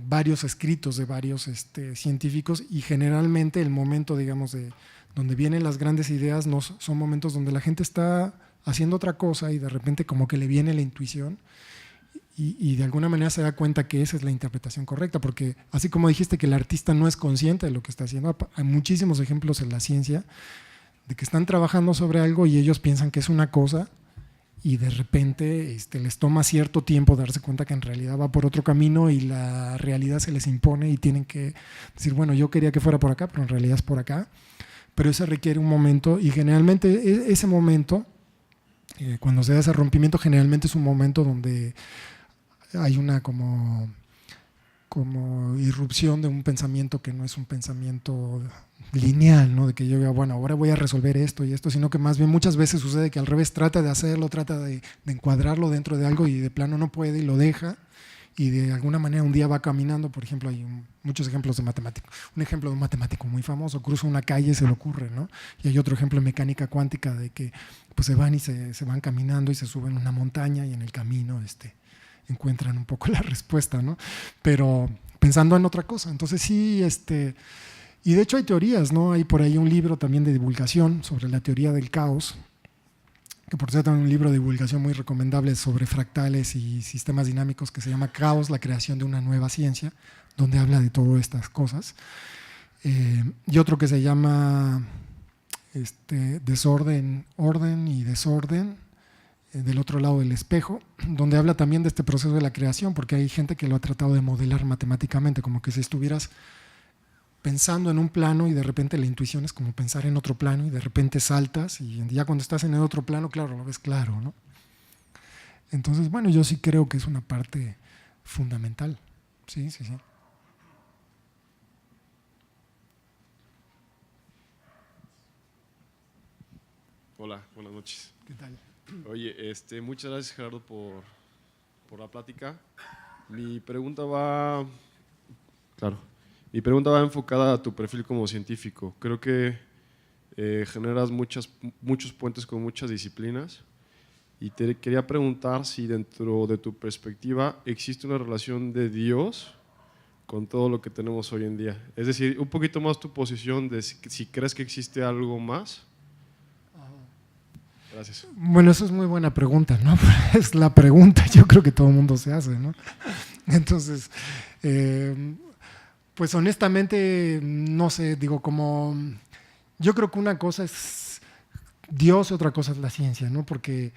varios escritos de varios científicos y generalmente el momento, digamos, de donde vienen las grandes ideas no son momentos donde la gente está haciendo otra cosa y de repente como que le viene la intuición y de alguna manera se da cuenta que esa es la interpretación correcta, porque así como dijiste que el artista no es consciente de lo que está haciendo, hay muchísimos ejemplos en la ciencia de que están trabajando sobre algo y ellos piensan que es una cosa y de repente les toma cierto tiempo darse cuenta que en realidad va por otro camino y la realidad se les impone y tienen que decir, bueno, yo quería que fuera por acá, pero en realidad es por acá. Pero eso requiere un momento y generalmente ese momento, cuando se da ese rompimiento, generalmente es un momento donde hay una como irrupción de un pensamiento que no es un pensamiento lineal, ¿no? De que yo diga, bueno, ahora voy a resolver esto y esto, sino que más bien muchas veces sucede que al revés trata de hacerlo, trata de encuadrarlo dentro de algo y de plano no puede y lo deja y de alguna manera un día va caminando. Por ejemplo, hay muchos ejemplos de matemáticos. Un ejemplo de un matemático muy famoso, cruza una calle, se le ocurre, ¿no? Y hay otro ejemplo de mecánica cuántica de que pues se van y se van caminando y se suben una montaña y en el camino encuentran un poco la respuesta, ¿no? Pero pensando en otra cosa. Entonces sí, y de hecho hay teorías, ¿no? Hay por ahí un libro también de divulgación sobre la teoría del caos, que por cierto es un libro de divulgación muy recomendable sobre fractales y sistemas dinámicos que se llama Caos, la creación de una nueva ciencia, donde habla de todas estas cosas. Y otro que se llama Desorden, Orden y Desorden, del otro lado del espejo, donde habla también de este proceso de la creación, porque hay gente que lo ha tratado de modelar matemáticamente, como que si estuvieras pensando en un plano y de repente la intuición es como pensar en otro plano y de repente saltas y ya cuando estás en el otro plano, claro, lo ves claro, ¿no? Entonces, bueno, yo sí creo que es una parte fundamental. Sí. Hola, buenas noches. ¿Qué tal? Oye, muchas gracias, Gerardo, por la plática. Mi pregunta va enfocada a tu perfil como científico. Creo que generas muchos puentes con muchas disciplinas y te quería preguntar si dentro de tu perspectiva existe una relación de Dios con todo lo que tenemos hoy en día. Es decir, un poquito más tu posición de si crees que existe algo más. Gracias. Bueno, eso es muy buena pregunta, ¿no? Es la pregunta, yo creo que todo el mundo se hace, ¿no? Entonces, pues honestamente, no sé, digo, yo creo que una cosa es Dios y otra cosa es la ciencia, ¿no? Porque,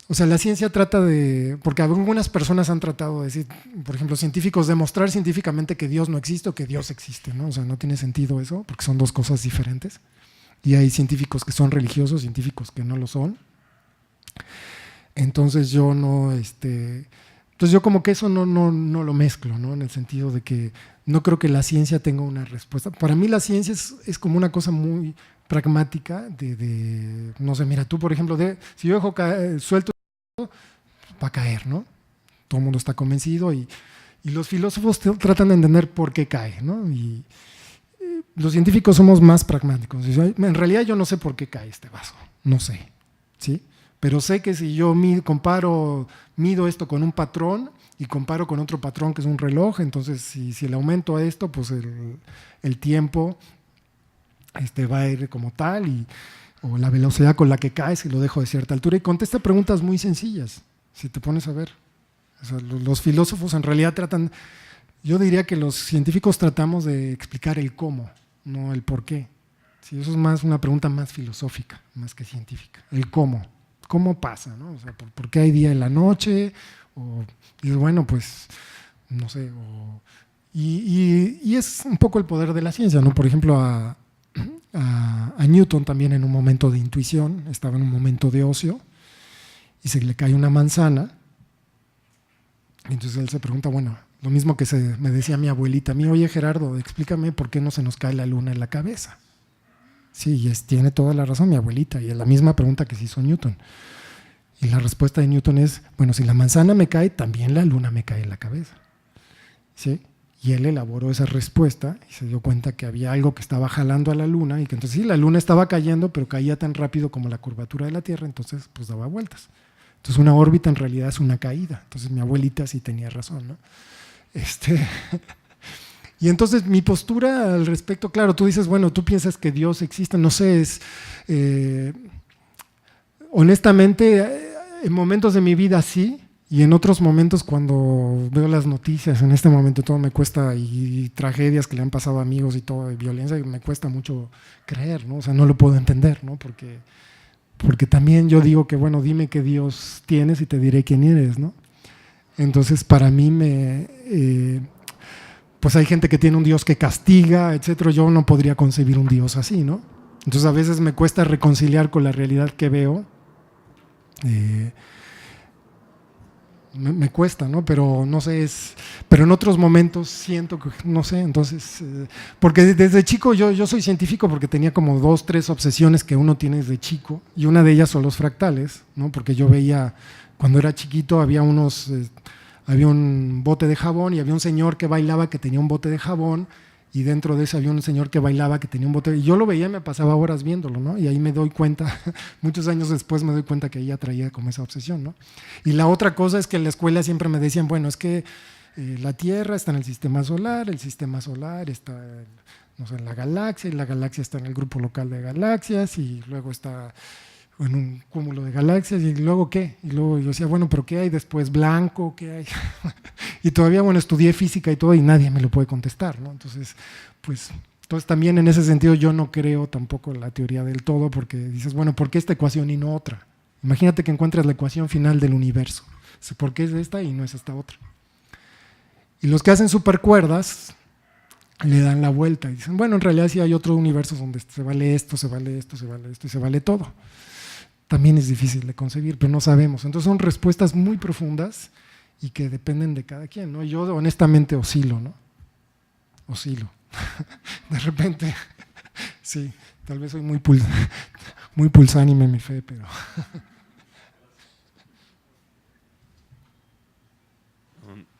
o sea, la ciencia porque algunas personas han tratado de decir, por ejemplo, científicos, demostrar científicamente que Dios no existe o que Dios existe, ¿no? O sea, no tiene sentido eso, porque son dos cosas diferentes. Y hay científicos que son religiosos, científicos que no lo son. Entonces yo no Entonces yo como que eso no lo mezclo, ¿no? En el sentido de que no creo que la ciencia tenga una respuesta. Para mí la ciencia es como una cosa muy pragmática no sé, mira, tú por ejemplo, si yo dejo suelto, va a caer, ¿no? Todo el mundo está convencido y los filósofos tratan de entender por qué cae, ¿no? Y los científicos somos más pragmáticos. En realidad yo no sé por qué cae este vaso, no sé, ¿sí? Pero sé que si yo mido esto con un patrón y comparo con otro patrón que es un reloj, entonces si le aumento a esto, pues el tiempo va a ir como tal, o la velocidad con la que cae si lo dejo de cierta altura. Y contesta preguntas muy sencillas, si te pones a ver. O sea, los filósofos en realidad yo diría que los científicos tratamos de explicar el cómo, no el por qué. Sí, eso es más una pregunta más filosófica, más que científica. El cómo. ¿Cómo pasa? ¿No? O sea, ¿por qué hay día en la noche? Y bueno, pues, no sé. Y es un poco el poder de la ciencia, ¿no? Por ejemplo, a Newton también en un momento de intuición, estaba en un momento de ocio, y se le cae una manzana, y entonces él se pregunta, bueno, lo mismo que me decía mi abuelita, oye Gerardo, explícame por qué no se nos cae la luna en la cabeza. Sí, y tiene toda la razón mi abuelita, y es la misma pregunta que se hizo Newton. Y la respuesta de Newton es, bueno, si la manzana me cae, también la luna me cae en la cabeza. ¿Sí? Y él elaboró esa respuesta y se dio cuenta que había algo que estaba jalando a la luna, y que entonces sí, la luna estaba cayendo, pero caía tan rápido como la curvatura de la Tierra, entonces pues daba vueltas. Entonces una órbita en realidad es una caída. Entonces mi abuelita sí tenía razón, ¿no? Y entonces mi postura al respecto, claro, tú dices, bueno, tú piensas que Dios existe, no sé, honestamente, en momentos de mi vida sí, y en otros momentos cuando veo las noticias, en este momento todo me cuesta, y tragedias que le han pasado a amigos y todo, de violencia, me cuesta mucho creer, ¿no? O sea, no lo puedo entender, ¿no? Porque también yo digo que, bueno, dime qué Dios tienes y te diré quién eres, ¿no? Entonces, para mí pues hay gente que tiene un Dios que castiga, etcétera. Yo no podría concebir un Dios así, ¿no? Entonces, a veces me cuesta reconciliar con la realidad que veo. Me cuesta, ¿no? Pero no sé, pero en otros momentos siento que, no sé, entonces, porque desde chico yo soy científico porque tenía como 2, 3 obsesiones que uno tiene desde chico, y una de ellas son los fractales, ¿no? Porque yo veía, cuando era chiquito había un bote de jabón y había un señor que bailaba que tenía un bote de jabón, y dentro de ese había un señor que bailaba que tenía un bote, y yo lo veía y me pasaba horas viéndolo, ¿no? Y ahí me doy cuenta, muchos años después me doy cuenta que ella traía como esa obsesión, ¿no? Y la otra cosa es que en la escuela siempre me decían, bueno, es que la Tierra está en el sistema solar está no sé, en la galaxia, y la galaxia está en el grupo local de galaxias, y luego está en un cúmulo de galaxias, y luego ¿qué? Y luego yo decía, bueno, pero ¿qué hay después? ¿Blanco? ¿Qué hay? Y todavía, bueno, estudié física y todo, y nadie me lo puede contestar, ¿no? Entonces también en ese sentido yo no creo tampoco en la teoría del todo, porque dices, bueno, ¿por qué esta ecuación y no otra? Imagínate que encuentras la ecuación final del universo. ¿Por qué es esta y no es esta otra? Y los que hacen supercuerdas le dan la vuelta y dicen, bueno, en realidad sí hay otro universo donde se vale esto, se vale esto, se vale esto y se vale todo. También es difícil de concebir, pero no sabemos. Entonces son respuestas muy profundas y que dependen de cada quien, ¿no? Yo honestamente oscilo, ¿no? Oscilo. De repente, sí, tal vez soy muy pulsánime en mi fe, pero…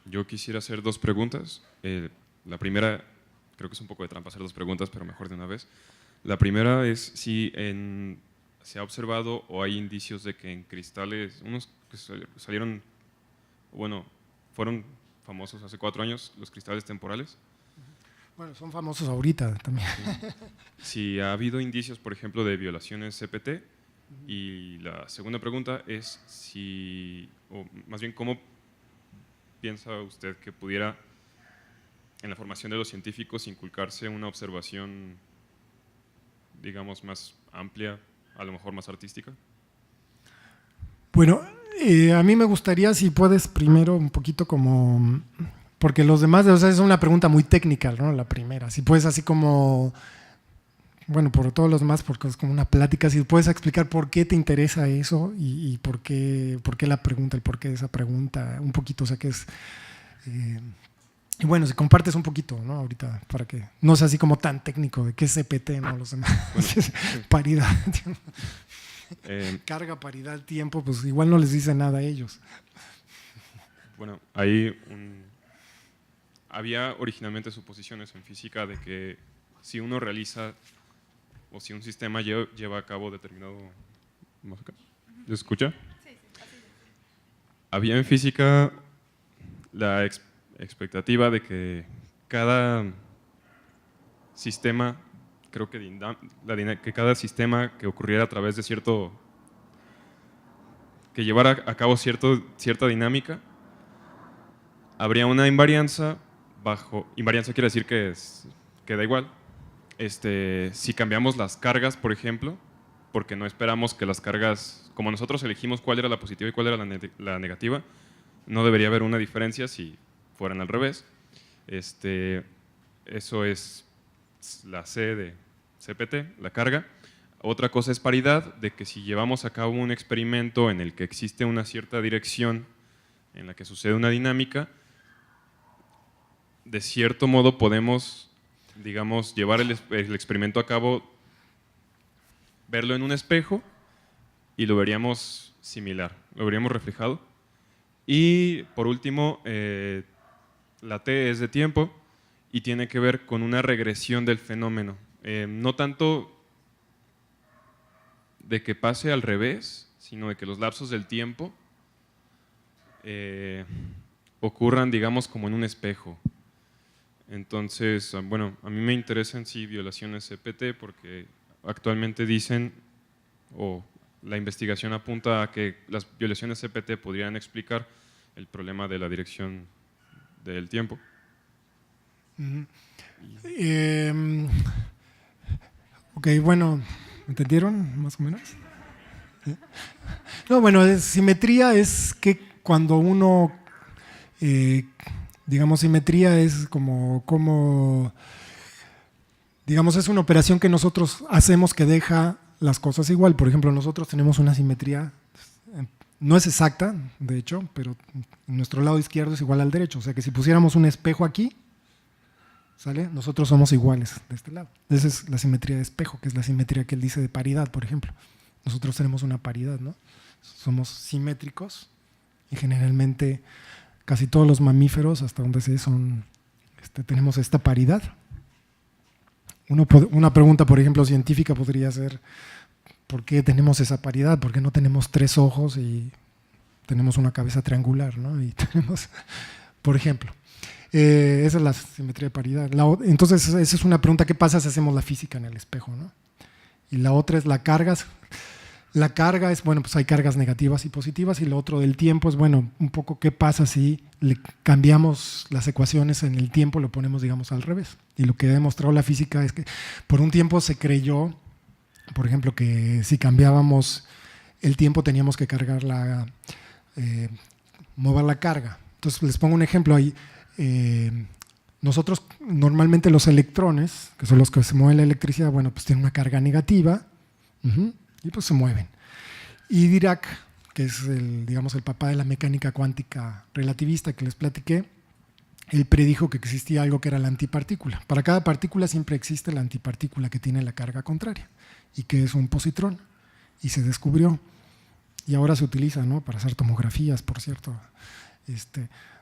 Yo quisiera hacer 2 preguntas. La primera, creo que es un poco de trampa hacer 2 preguntas, pero mejor de una vez. La primera es si se ha observado o hay indicios de que en cristales, unos que salieron, bueno, fueron famosos hace 4 años, los cristales temporales. Bueno, son famosos ahorita también. Si ha habido indicios, por ejemplo, de violaciones CPT. Y la segunda pregunta es o más bien, ¿cómo piensa usted que pudiera, en la formación de los científicos, inculcarse una observación, digamos, más amplia, a lo mejor más artística? Bueno, a mí me gustaría, si puedes, primero un poquito como… Porque los demás, o sea, es una pregunta muy técnica, ¿no? La primera. Si puedes así como bueno, por todos los demás, porque es como una plática, si puedes explicar por qué te interesa eso y por qué la pregunta, el porqué de esa pregunta, un poquito, o sea, que es… y bueno, si compartes un poquito, ¿no? Ahorita, para que no sea así como tan técnico de qué es CPT, ¿no? Los demás. Bueno, paridad. Carga, paridad, tiempo, pues igual no les dice nada a ellos. Bueno, había originalmente suposiciones en física de que si uno realiza o si un sistema lleva a cabo determinado… ¿Se escucha? Sí, sí. Había en física la expectativa de que cada sistema, creo que cada sistema que ocurriera a través de que llevara a cabo cierta dinámica, habría una invarianza invarianza quiere decir que da igual. Si cambiamos las cargas, por ejemplo, porque no esperamos que las cargas, como nosotros elegimos cuál era la positiva y cuál era la negativa, no debería haber una diferencia si fueran al revés. Eso es la C de CPT, la carga. Otra cosa es paridad, de que si llevamos a cabo un experimento en el que existe una cierta dirección en la que sucede una dinámica, de cierto modo podemos, digamos, llevar el experimento a cabo, verlo en un espejo y lo veríamos similar, lo veríamos reflejado. Y por último, la T es de tiempo y tiene que ver con una regresión del fenómeno. No tanto de que pase al revés, sino de que los lapsos del tiempo ocurran, digamos, como en un espejo. Entonces, bueno, a mí me interesan sí violaciones CPT porque actualmente dicen, o la investigación apunta a que las violaciones CPT podrían explicar el problema de la dirección del tiempo. Ok, bueno, ¿entendieron más o menos? No, bueno, simetría es que cuando uno… digamos, simetría es como, digamos, es una operación que nosotros hacemos que deja las cosas igual. Por ejemplo, nosotros tenemos una simetría, no es exacta, de hecho, pero nuestro lado izquierdo es igual al derecho. O sea que si pusiéramos un espejo aquí, ¿sale? Nosotros somos iguales de este lado. Esa es la simetría de espejo, que es la simetría que él dice de paridad, por ejemplo. Nosotros tenemos una paridad, ¿no? Somos simétricos y generalmente… Casi todos los mamíferos, hasta donde sé, tenemos esta paridad. Una pregunta, por ejemplo, científica podría ser, ¿por qué tenemos esa paridad? ¿Por qué no tenemos 3 ojos y tenemos una cabeza triangular, ¿no? Y tenemos, por ejemplo, esa es la simetría de paridad. Entonces, esa es una pregunta, ¿qué pasa si hacemos la física en el espejo, ¿no? Y la otra es la carga. La carga es, bueno, pues hay cargas negativas y positivas, y lo otro del tiempo es, bueno, un poco qué pasa si le cambiamos las ecuaciones en el tiempo, lo ponemos, digamos, al revés. Y lo que ha demostrado la física es que por un tiempo se creyó, por ejemplo, que si cambiábamos el tiempo teníamos que cargar mover la carga. Entonces, les pongo un ejemplo ahí. Nosotros, normalmente los electrones, que son los que se mueven la electricidad, bueno, pues tienen una carga negativa, y pues se mueven. Y Dirac, que es digamos, el papá de la mecánica cuántica relativista que les platiqué, él predijo que existía algo que era la antipartícula. Para cada partícula siempre existe la antipartícula que tiene la carga contraria y que es un positrón, y se descubrió y ahora se utiliza, ¿no?, para hacer tomografías, por cierto,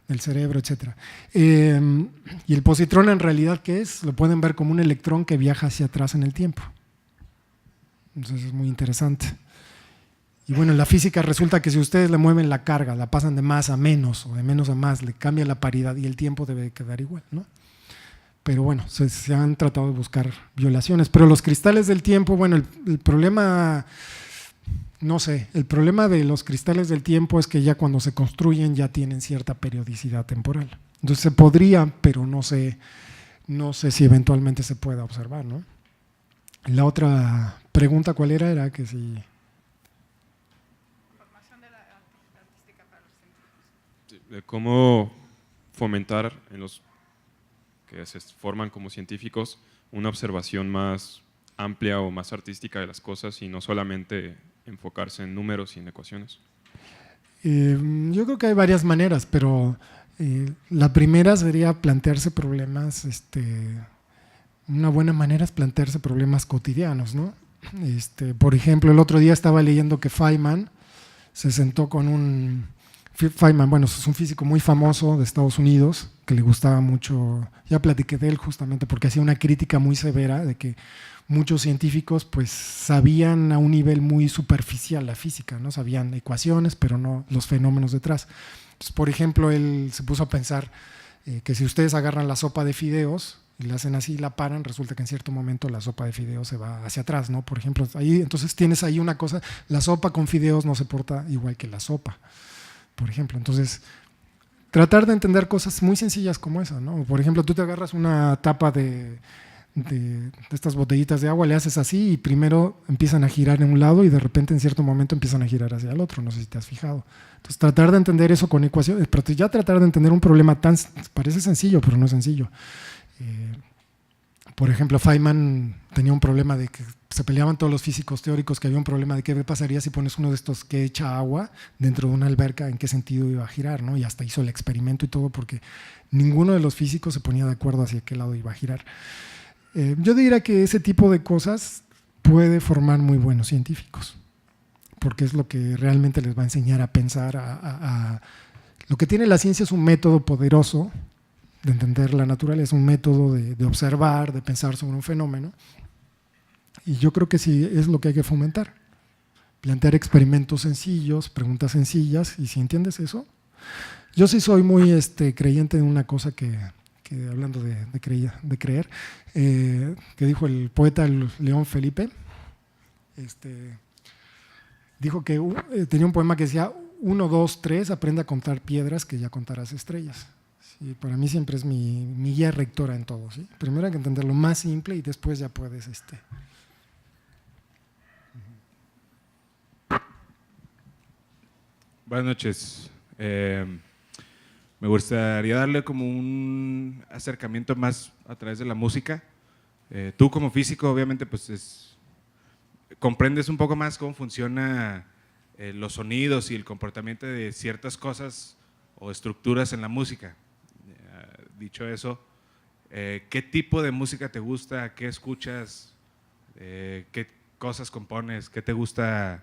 del cerebro, etc. Y el positrón en realidad, ¿qué es? Lo pueden ver como un electrón que viaja hacia atrás en el tiempo. Entonces es muy interesante. Y bueno, en la física resulta que si ustedes le mueven la carga, la pasan de más a menos o de menos a más, le cambia la paridad y el tiempo debe quedar igual, ¿no? Pero bueno, se han tratado de buscar violaciones. Pero los cristales del tiempo, bueno, el problema, no sé, el problema de los cristales del tiempo es que ya cuando se construyen ya tienen cierta periodicidad temporal. Entonces se podría, pero no sé si eventualmente se pueda observar, ¿no? La otra pregunta, ¿cuál era? Era que si… De cómo fomentar en los que se forman como científicos una observación más amplia o más artística de las cosas y no solamente enfocarse en números y en ecuaciones? Yo creo que hay varias maneras, pero la primera sería plantearse problemas, una buena manera es plantearse problemas cotidianos, ¿no? Por ejemplo, el otro día estaba leyendo que Feynman se sentó con Feynman, bueno, es un físico muy famoso de Estados Unidos, que le gustaba mucho, ya platiqué de él justamente porque hacía una crítica muy severa de que muchos científicos pues sabían a un nivel muy superficial la física, ¿no? Sabían ecuaciones, pero no los fenómenos detrás. Entonces, por ejemplo, él se puso a pensar que si ustedes agarran la sopa de fideos y la hacen así y la paran, resulta que en cierto momento la sopa de fideos se va hacia atrás, ¿no? Por ejemplo, ahí, entonces tienes ahí una cosa, la sopa con fideos no se porta igual que la sopa, por ejemplo. Entonces, tratar de entender cosas muy sencillas como esa, ¿no? Por ejemplo, tú te agarras una tapa de estas botellitas de agua, le haces así y primero empiezan a girar en un lado y de repente en cierto momento empiezan a girar hacia el otro, no sé si te has fijado. Entonces tratar de entender eso con ecuaciones, pero ya tratar de entender un problema tan, parece sencillo, pero no es sencillo. Por ejemplo, Feynman tenía un problema de que se peleaban todos los físicos teóricos, que había un problema de qué pasaría si pones uno de estos que echa agua dentro de una alberca, en qué sentido iba a girar, ¿no? Y hasta hizo el experimento y todo porque ninguno de los físicos se ponía de acuerdo hacia qué lado iba a girar. Yo diría que ese tipo de cosas puede formar muy buenos científicos, porque es lo que realmente les va a enseñar a pensar. Lo que tiene la ciencia es un método poderoso de entender la naturaleza, un método de observar, de pensar sobre un fenómeno, y yo creo que sí es lo que hay que fomentar, plantear experimentos sencillos, preguntas sencillas, y si entiendes eso, yo sí soy muy creyente en una cosa que hablando de creer, que dijo el poeta León Felipe, dijo que tenía un poema que decía 1, 2, 3, aprende a contar piedras que ya contarás estrellas. Sí, para mí siempre es mi guía rectora en todo, ¿sí? Primero hay que entender lo más simple y después ya puedes Buenas noches. Me gustaría darle como un acercamiento más a través de la música. Tú como físico obviamente pues comprendes un poco más cómo funciona los sonidos y el comportamiento de ciertas cosas o estructuras en la música. Dicho eso, ¿qué tipo de música te gusta? ¿Qué escuchas? ¿Qué cosas compones? ¿Qué te gusta?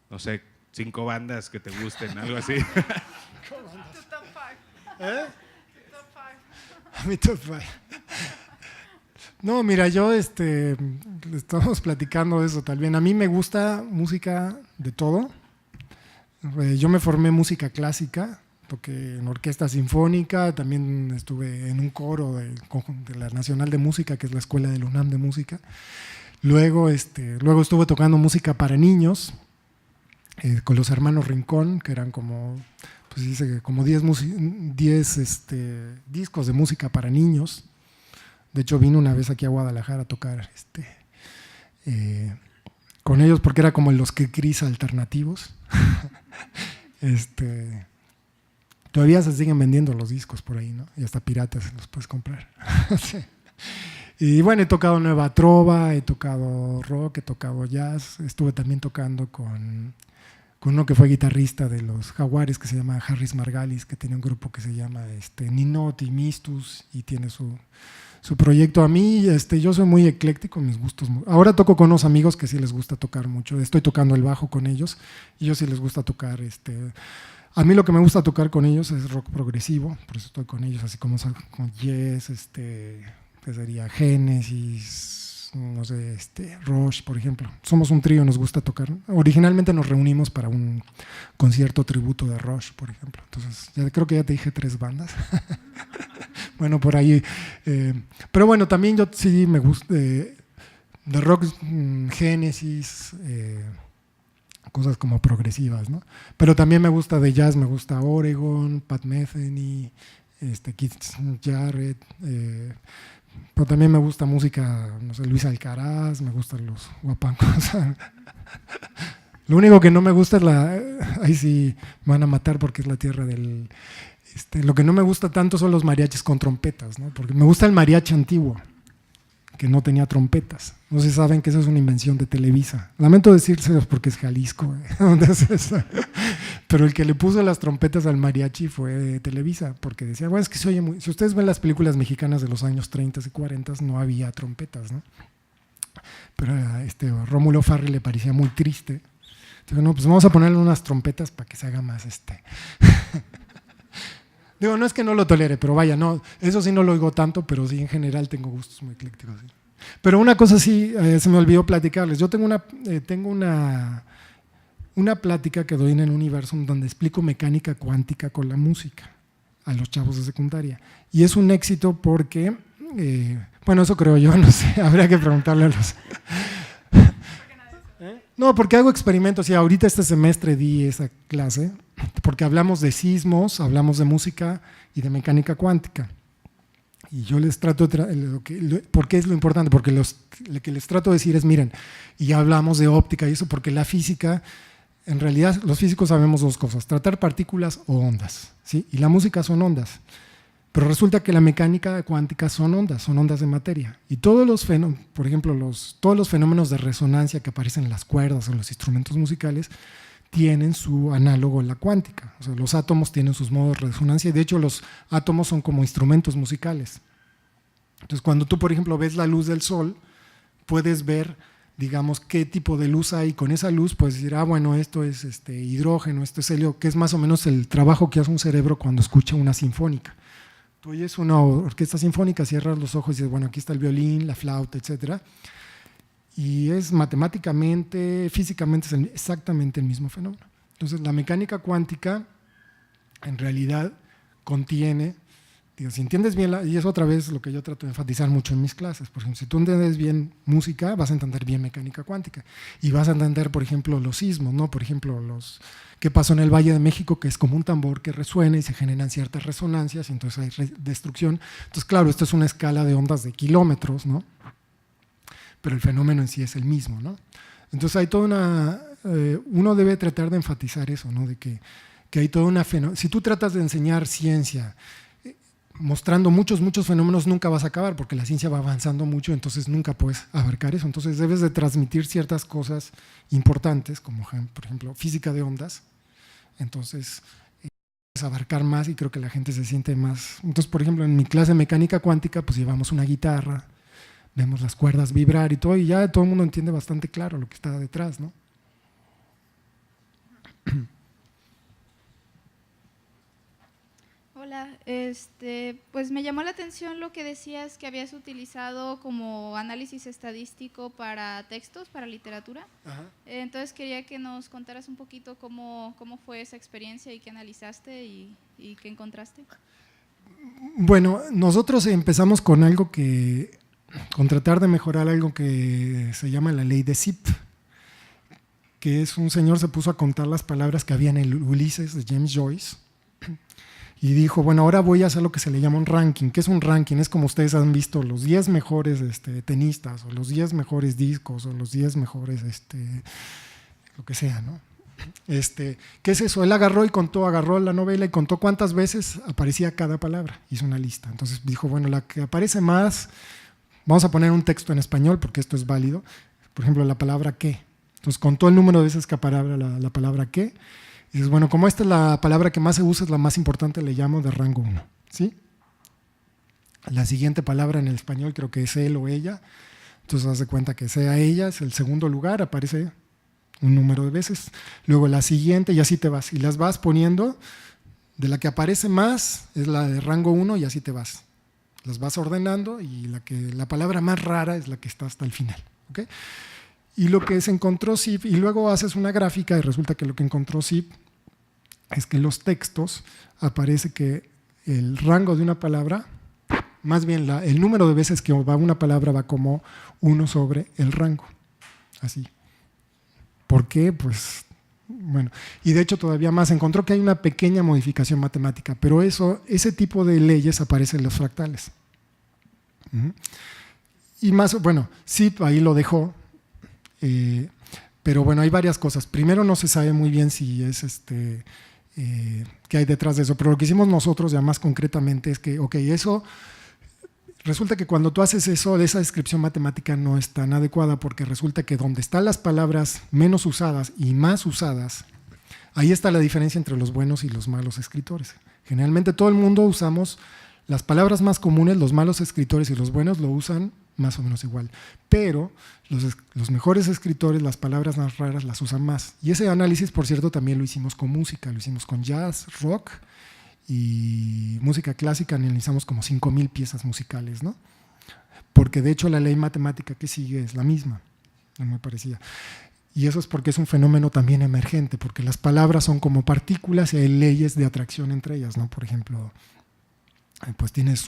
No sé, 5 bandas que te gusten, algo así. Mi top 5. No, mira, yo estamos platicando de eso también. A mí me gusta música de todo. Yo me formé en música clásica, toqué en orquesta sinfónica, también estuve en un coro de la Nacional de Música, que es la escuela del UNAM de música. Luego estuve tocando música para niños con los hermanos Rincón, que eran como, pues dice, como 10 discos de música para niños. De hecho, vine una vez aquí a Guadalajara a tocar con ellos porque era como los Cris alternativos. Todavía se siguen vendiendo los discos por ahí, ¿no? Y hasta piratas los puedes comprar. Sí. Y bueno, he tocado nueva trova, he tocado rock, he tocado jazz. Estuve también tocando con uno que fue guitarrista de los Jaguares, que se llama Harris Margalis, que tiene un grupo que se llama Ninoti Mistus y tiene su proyecto. A mí, yo soy muy ecléctico en mis gustos. Ahora toco con unos amigos que sí les gusta tocar mucho. Estoy tocando el bajo con ellos y ellos sí les gusta tocar. A mí lo que me gusta tocar con ellos es rock progresivo, por eso estoy con ellos, así como con Yes, que sería Genesis, no sé, Rush, por ejemplo. Somos un trío, nos gusta tocar. Originalmente nos reunimos para un concierto tributo de Rush, por ejemplo. Entonces, creo que ya te dije 3 bandas. Bueno, por ahí. Pero bueno, también yo sí me gusta de rock, Genesis, cosas como progresivas, ¿no? Pero también me gusta de jazz, me gusta Oregon, Pat Metheny, Keith Jarrett, pero también me gusta música, no sé, Luis Alcaraz, me gustan los guapancos. Lo único que no me gusta es ahí sí me van a matar porque es la tierra del... lo que no me gusta tanto son los mariachis con trompetas, ¿no? Porque me gusta el mariachi antiguo, que no tenía trompetas. No sé si saben que eso es una invención de Televisa. Lamento decírselos porque es Jalisco, pero el que le puso las trompetas al mariachi fue Televisa, porque decía, bueno, es que se oye muy... Si ustedes ven las películas mexicanas de los años 30 y 40, no había trompetas, ¿no? Pero a Rómulo Farri le parecía muy triste. Entonces, no, pues vamos a ponerle unas trompetas para que se haga más Digo, no es que no lo tolere, pero vaya, no, eso sí no lo oigo tanto, pero sí en general tengo gustos muy eclécticos. ¿Sí? Pero una cosa sí, se me olvidó platicarles. Yo tengo una plática que doy en el Universum donde explico mecánica cuántica con la música a los chavos de secundaria. Y es un éxito porque, bueno, eso creo yo, no sé, habría que preguntarle a los... No, porque hago experimentos y ahorita este semestre di esa clase porque hablamos de sismos, hablamos de música y de mecánica cuántica. Y yo les trato de ¿por qué es lo importante? Porque lo que les trato de decir es, miren, y ya hablamos de óptica y eso, porque la física, en realidad los físicos sabemos dos cosas, tratar partículas o ondas, ¿sí? Y la música son ondas. Pero resulta que la mecánica cuántica son ondas de materia. Y todos los fenómenos, por ejemplo, todos los fenómenos de resonancia que aparecen en las cuerdas o en los instrumentos musicales tienen su análogo en la cuántica. O sea, los átomos tienen sus modos de resonancia y de hecho los átomos son como instrumentos musicales. Entonces, cuando tú, por ejemplo, ves la luz del sol, puedes ver, digamos, qué tipo de luz hay. Con esa luz puedes decir, bueno, esto es hidrógeno, esto es helio, que es más o menos el trabajo que hace un cerebro cuando escucha una sinfónica. Tú oyes una orquesta sinfónica, cierras los ojos y dices, bueno, aquí está el violín, la flauta, etc. Y es matemáticamente, físicamente, es exactamente el mismo fenómeno. Entonces, la mecánica cuántica en realidad contiene, digo, si entiendes bien, y es otra vez lo que yo trato de enfatizar mucho en mis clases, por ejemplo, si tú entiendes bien música, vas a entender bien mecánica cuántica y vas a entender, por ejemplo, los sismos, ¿no? Por ejemplo, qué pasó en el Valle de México, que es como un tambor que resuena y se generan ciertas resonancias y entonces hay destrucción. Entonces, claro, esto es una escala de ondas de kilómetros, ¿no? Pero el fenómeno en sí es el mismo, ¿no? Entonces hay toda uno debe tratar de enfatizar eso, ¿no? De que hay toda una si tú tratas de enseñar ciencia mostrando muchos fenómenos, nunca vas a acabar porque la ciencia va avanzando mucho, entonces nunca puedes abarcar eso. Entonces debes de transmitir ciertas cosas importantes, como por ejemplo física de ondas, entonces puedes abarcar más y creo que la gente se siente más. Entonces, por ejemplo, en mi clase de mecánica cuántica, pues llevamos una guitarra, vemos las cuerdas vibrar y todo, y ya todo el mundo entiende bastante claro lo que está detrás, ¿no? Hola, pues me llamó la atención lo que decías que habías utilizado como análisis estadístico para textos, para literatura. Ajá. Entonces quería que nos contaras un poquito cómo fue esa experiencia y qué analizaste y qué encontraste. Bueno, nosotros empezamos con tratar de mejorar algo que se llama la ley de Zip, que es un señor se puso a contar las palabras que había en el Ulises de James Joyce y dijo, bueno, ahora voy a hacer lo que se le llama un ranking. ¿Qué es un ranking? Es como ustedes han visto los 10 mejores tenistas o los 10 mejores discos o los 10 mejores lo que sea, ¿no? ¿Qué es eso? Él agarró la novela y contó cuántas veces aparecía cada palabra, hizo una lista. Entonces dijo, bueno, la que aparece más, vamos a poner un texto en español porque esto es válido, por ejemplo, la palabra qué. Entonces contó el número de veces que aparece la palabra qué, y dices, bueno, como esta es la palabra que más se usa, es la más importante, le llamo de rango 1, ¿sí? La siguiente palabra en el español creo que es él o ella, entonces haz de cuenta que sea ella, es el segundo lugar, aparece un número de veces, luego la siguiente y así te vas, y las vas poniendo, de la que aparece más es la de rango 1 y así te vas, las vas ordenando y la palabra más rara es la que está hasta el final, ¿ok? Y lo que se encontró Zip, y luego haces una gráfica y resulta que lo que encontró Zip es que en los textos aparece que el rango de una palabra, más bien el número de veces que va una palabra va como 1 sobre el rango, así. ¿Por qué? Pues, bueno, y de hecho todavía más, encontró que hay una pequeña modificación matemática, pero ese tipo de leyes aparecen en los fractales. Y más, bueno, Zip ahí lo dejó, pero bueno, hay varias cosas. Primero, no se sabe muy bien si es qué hay detrás de eso, pero lo que hicimos nosotros ya más concretamente es que, ok, eso resulta que cuando tú haces eso, esa descripción matemática no es tan adecuada, porque resulta que donde están las palabras menos usadas y más usadas, ahí está la diferencia entre los buenos y los malos escritores. Generalmente todo el mundo usamos las palabras más comunes, los malos escritores y los buenos lo usan más o menos igual, pero los mejores escritores, las palabras más raras las usan más. Y ese análisis, por cierto, también lo hicimos con música, lo hicimos con jazz, rock y música clásica, analizamos como 5,000 piezas musicales, ¿no? Porque de hecho la ley matemática que sigue es la misma, es muy parecida. Y eso es porque es un fenómeno también emergente, porque las palabras son como partículas y hay leyes de atracción entre ellas, ¿no? Por ejemplo, pues tienes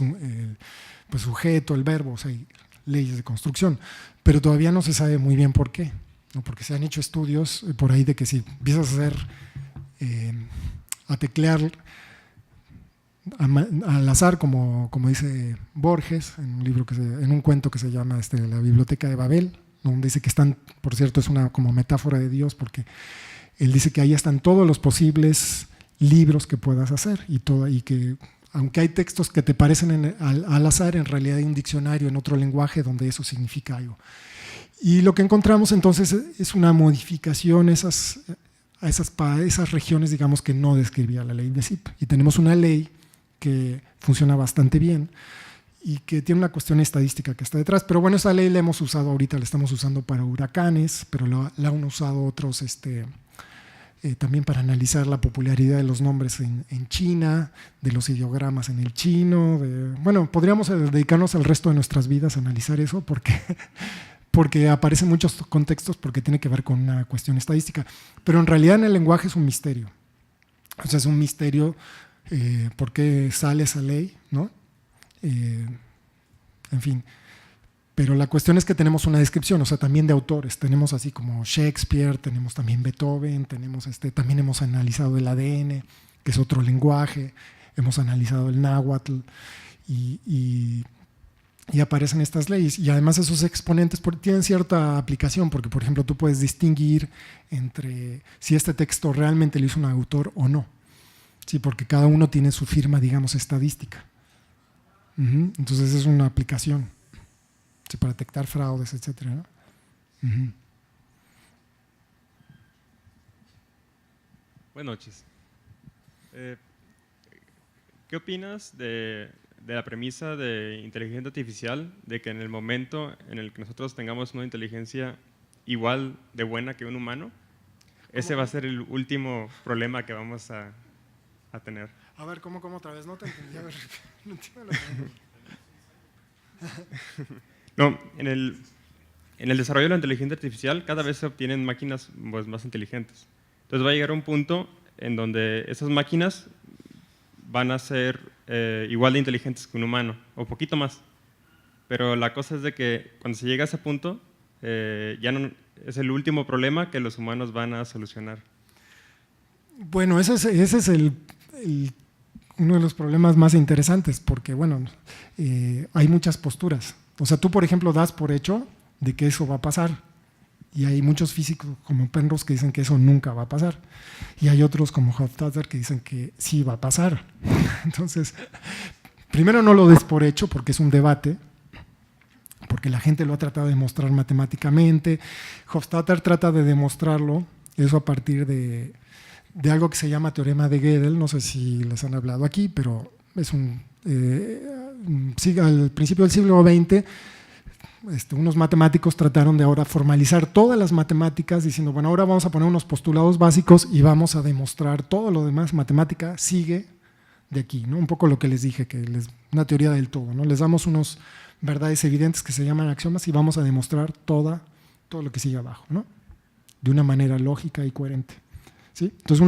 pues sujeto, el verbo, o sea, hay leyes de construcción, pero todavía no se sabe muy bien por qué, ¿no? Porque se han hecho estudios por ahí de que si empiezas a hacer, a teclear al azar, como dice Borges en un libro en un cuento que se llama La Biblioteca de Babel, donde dice que están, por cierto, es una como metáfora de Dios, porque él dice que ahí están todos los posibles libros que puedas hacer y que aunque hay textos que te parecen al azar, en realidad hay un diccionario en otro lenguaje donde eso significa algo. Y lo que encontramos entonces es una modificación a esas regiones, digamos, que no describía la ley de Zipf. Y tenemos una ley que funciona bastante bien y que tiene una cuestión estadística que está detrás. Pero bueno, esa ley la hemos usado ahorita, la estamos usando para huracanes, pero la han usado otros también para analizar la popularidad de los nombres en China, de los ideogramas en el chino. Bueno, podríamos dedicarnos el resto de nuestras vidas a analizar eso porque aparecen muchos contextos, porque tiene que ver con una cuestión estadística. Pero en realidad en el lenguaje es un misterio. O sea, es un misterio por qué sale esa ley, ¿no? En fin. Pero la cuestión es que tenemos una descripción, o sea, también de autores. Tenemos así como Shakespeare, tenemos también Beethoven, también hemos analizado el ADN, que es otro lenguaje, hemos analizado el náhuatl y aparecen estas leyes. Y además esos exponentes tienen cierta aplicación, porque por ejemplo tú puedes distinguir entre si este texto realmente lo hizo un autor o no. Sí, porque cada uno tiene su firma, digamos, estadística. Entonces es una aplicación para detectar fraudes, etcétera, ¿no? Buenas noches. ¿Qué opinas de la premisa de inteligencia artificial, de que en el momento en el que nosotros tengamos una inteligencia igual de buena que un humano, ese va a ser el último problema que vamos a tener? A ver, ¿cómo otra vez? No te entendí. A ver, no entiendo la pregunta. No, en el desarrollo de la inteligencia artificial cada vez se obtienen máquinas pues, más inteligentes. Entonces va a llegar un punto en donde esas máquinas van a ser igual de inteligentes que un humano, o poquito más. Pero la cosa es de que cuando se llega a ese punto, ya no, es el último problema que los humanos van a solucionar. Bueno, ese es uno de los problemas más interesantes, porque bueno, hay muchas posturas. O sea, tú, por ejemplo, das por hecho de que eso va a pasar. Y hay muchos físicos como Penrose que dicen que eso nunca va a pasar. Y hay otros como Hofstadter que dicen que sí va a pasar. Entonces, primero no lo des por hecho porque es un debate, porque la gente lo ha tratado de demostrar matemáticamente. Hofstadter trata de demostrarlo, eso a partir de algo que se llama teorema de Gödel. No sé si les han hablado aquí, pero es al principio del siglo XX, unos matemáticos trataron de ahora formalizar todas las matemáticas diciendo, bueno, ahora vamos a poner unos postulados básicos y vamos a demostrar todo lo demás. Matemática sigue de aquí, ¿no? Un poco lo que les dije, una teoría del todo, ¿no? Les damos unos verdades evidentes que se llaman axiomas y vamos a demostrar todo lo que sigue abajo, ¿no? De una manera lógica y coherente. ¿Sí? Entonces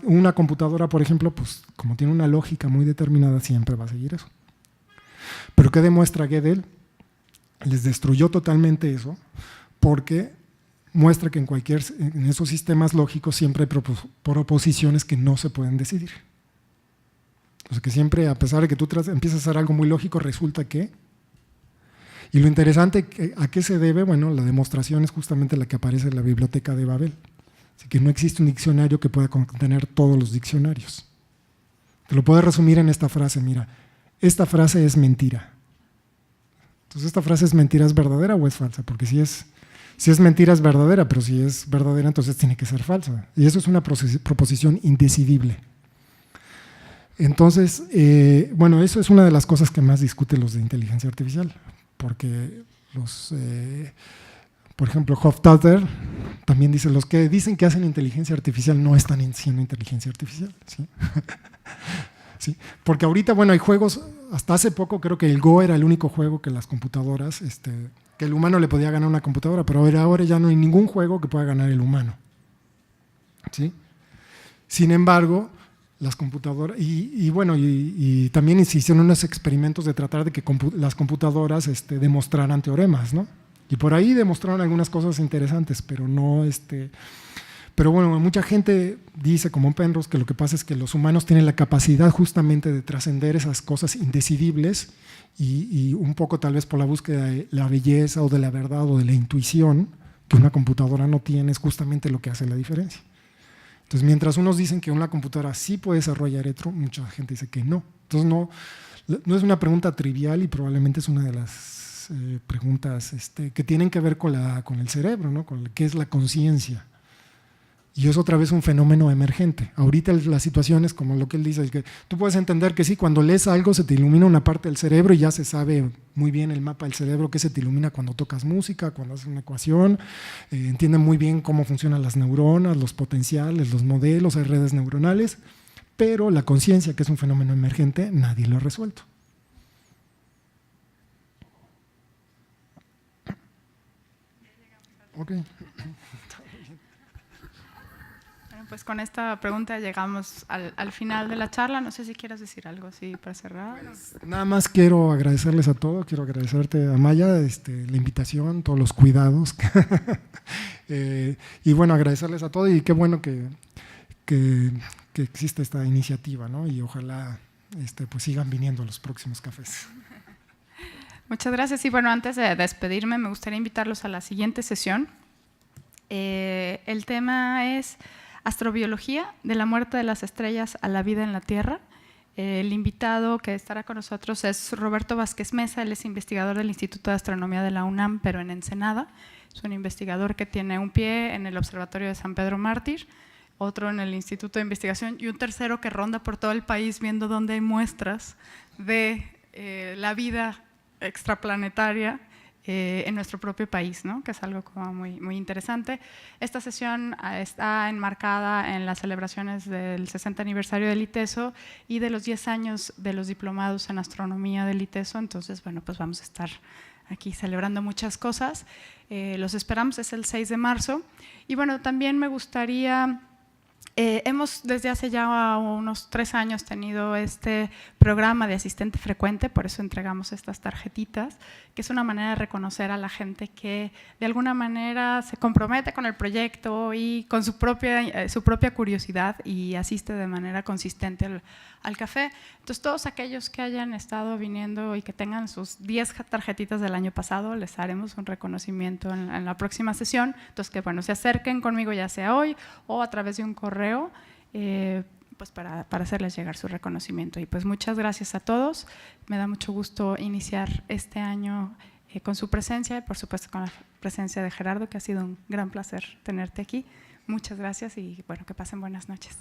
una computadora, por ejemplo, pues como tiene una lógica muy determinada, siempre va a seguir eso. Pero ¿qué demuestra Gödel? Les destruyó totalmente eso, porque muestra que en esos sistemas lógicos siempre hay proposiciones que no se pueden decidir. O sea que siempre, a pesar de que tú empiezas a hacer algo muy lógico, resulta que… Y lo interesante, ¿a qué se debe? Bueno, la demostración es justamente la que aparece en la Biblioteca de Babel. Así que no existe un diccionario que pueda contener todos los diccionarios. Te lo puedo resumir en esta frase, mira, esta frase es mentira. Entonces, ¿esta frase es mentira, es verdadera o es falsa? Porque si es mentira es verdadera, pero si es verdadera entonces tiene que ser falsa. Y eso es una proposición indecidible. Entonces, bueno, eso es una de las cosas que más discuten los de inteligencia artificial, porque por ejemplo, Hofstadter también dice, los que dicen que hacen inteligencia artificial no están haciendo inteligencia artificial, ¿sí? Sí, porque ahorita, bueno, hay juegos, hasta hace poco creo que el Go era el único juego que las computadoras, que el humano le podía ganar a una computadora, pero ahora ya no hay ningún juego que pueda ganar el humano, ¿sí? Sin embargo, las computadoras, y también se hicieron unos experimentos de tratar de que las computadoras demostraran teoremas, ¿no? Y por ahí demostraron algunas cosas interesantes, pero no, pero bueno, mucha gente dice, como Penrose, que lo que pasa es que los humanos tienen la capacidad justamente de trascender esas cosas indecidibles y un poco tal vez por la búsqueda de la belleza o de la verdad o de la intuición que una computadora no tiene, es justamente lo que hace la diferencia. Entonces, mientras unos dicen que una computadora sí puede desarrollar esto, mucha gente dice que no. Entonces, no es una pregunta trivial y probablemente es una de las preguntas que tienen que ver con el cerebro, ¿no? Con qué es la conciencia. Y es otra vez un fenómeno emergente. Ahorita la situación es como lo que él dice, es que tú puedes entender que sí, cuando lees algo se te ilumina una parte del cerebro y ya se sabe muy bien el mapa del cerebro que se te ilumina cuando tocas música, cuando haces una ecuación, entienden muy bien cómo funcionan las neuronas, los potenciales, los modelos, hay redes neuronales, pero la conciencia, que es un fenómeno emergente, nadie lo ha resuelto. Ok. Pues con esta pregunta llegamos al final de la charla. No sé si quieres decir algo así para cerrar. Nada más quiero agradecerles a todos, quiero agradecerte, Amaya, la invitación, todos los cuidados. Y bueno, agradecerles a todos y qué bueno que existe esta iniciativa, ¿no? Y ojalá pues sigan viniendo los próximos cafés. Muchas gracias. Y bueno, antes de despedirme, me gustaría invitarlos a la siguiente sesión. El tema es Astrobiología, de la muerte de las estrellas a la vida en la Tierra. El invitado que estará con nosotros es Roberto Vázquez Mesa, él es investigador del Instituto de Astronomía de la UNAM, pero en Ensenada. Es un investigador que tiene un pie en el Observatorio de San Pedro Mártir, otro en el Instituto de Investigación y un tercero que ronda por todo el país viendo dónde hay muestras de la vida extraplanetaria en nuestro propio país, ¿no? Que es algo como muy interesante. Esta sesión está enmarcada en las celebraciones del 60 aniversario del ITESO y de los 10 años de los diplomados en astronomía del ITESO, entonces, bueno, pues vamos a estar aquí celebrando muchas cosas. Los esperamos, es el 6 de marzo. Y bueno, también me gustaría… hemos desde hace ya unos 3 años tenido este programa de asistente frecuente, por eso entregamos estas tarjetitas, que es una manera de reconocer a la gente que de alguna manera se compromete con el proyecto y con su propia curiosidad y asiste de manera consistente al café. Entonces, todos aquellos que hayan estado viniendo y que tengan sus 10 tarjetitas del año pasado, les haremos un reconocimiento en la próxima sesión. Entonces, que bueno, se acerquen conmigo ya sea hoy o a través de un correo, pues para hacerles llegar su reconocimiento. Y pues muchas gracias a todos. Me da mucho gusto iniciar este año con su presencia y por supuesto con la presencia de Gerardo, que ha sido un gran placer tenerte aquí. Muchas gracias y bueno, que pasen buenas noches.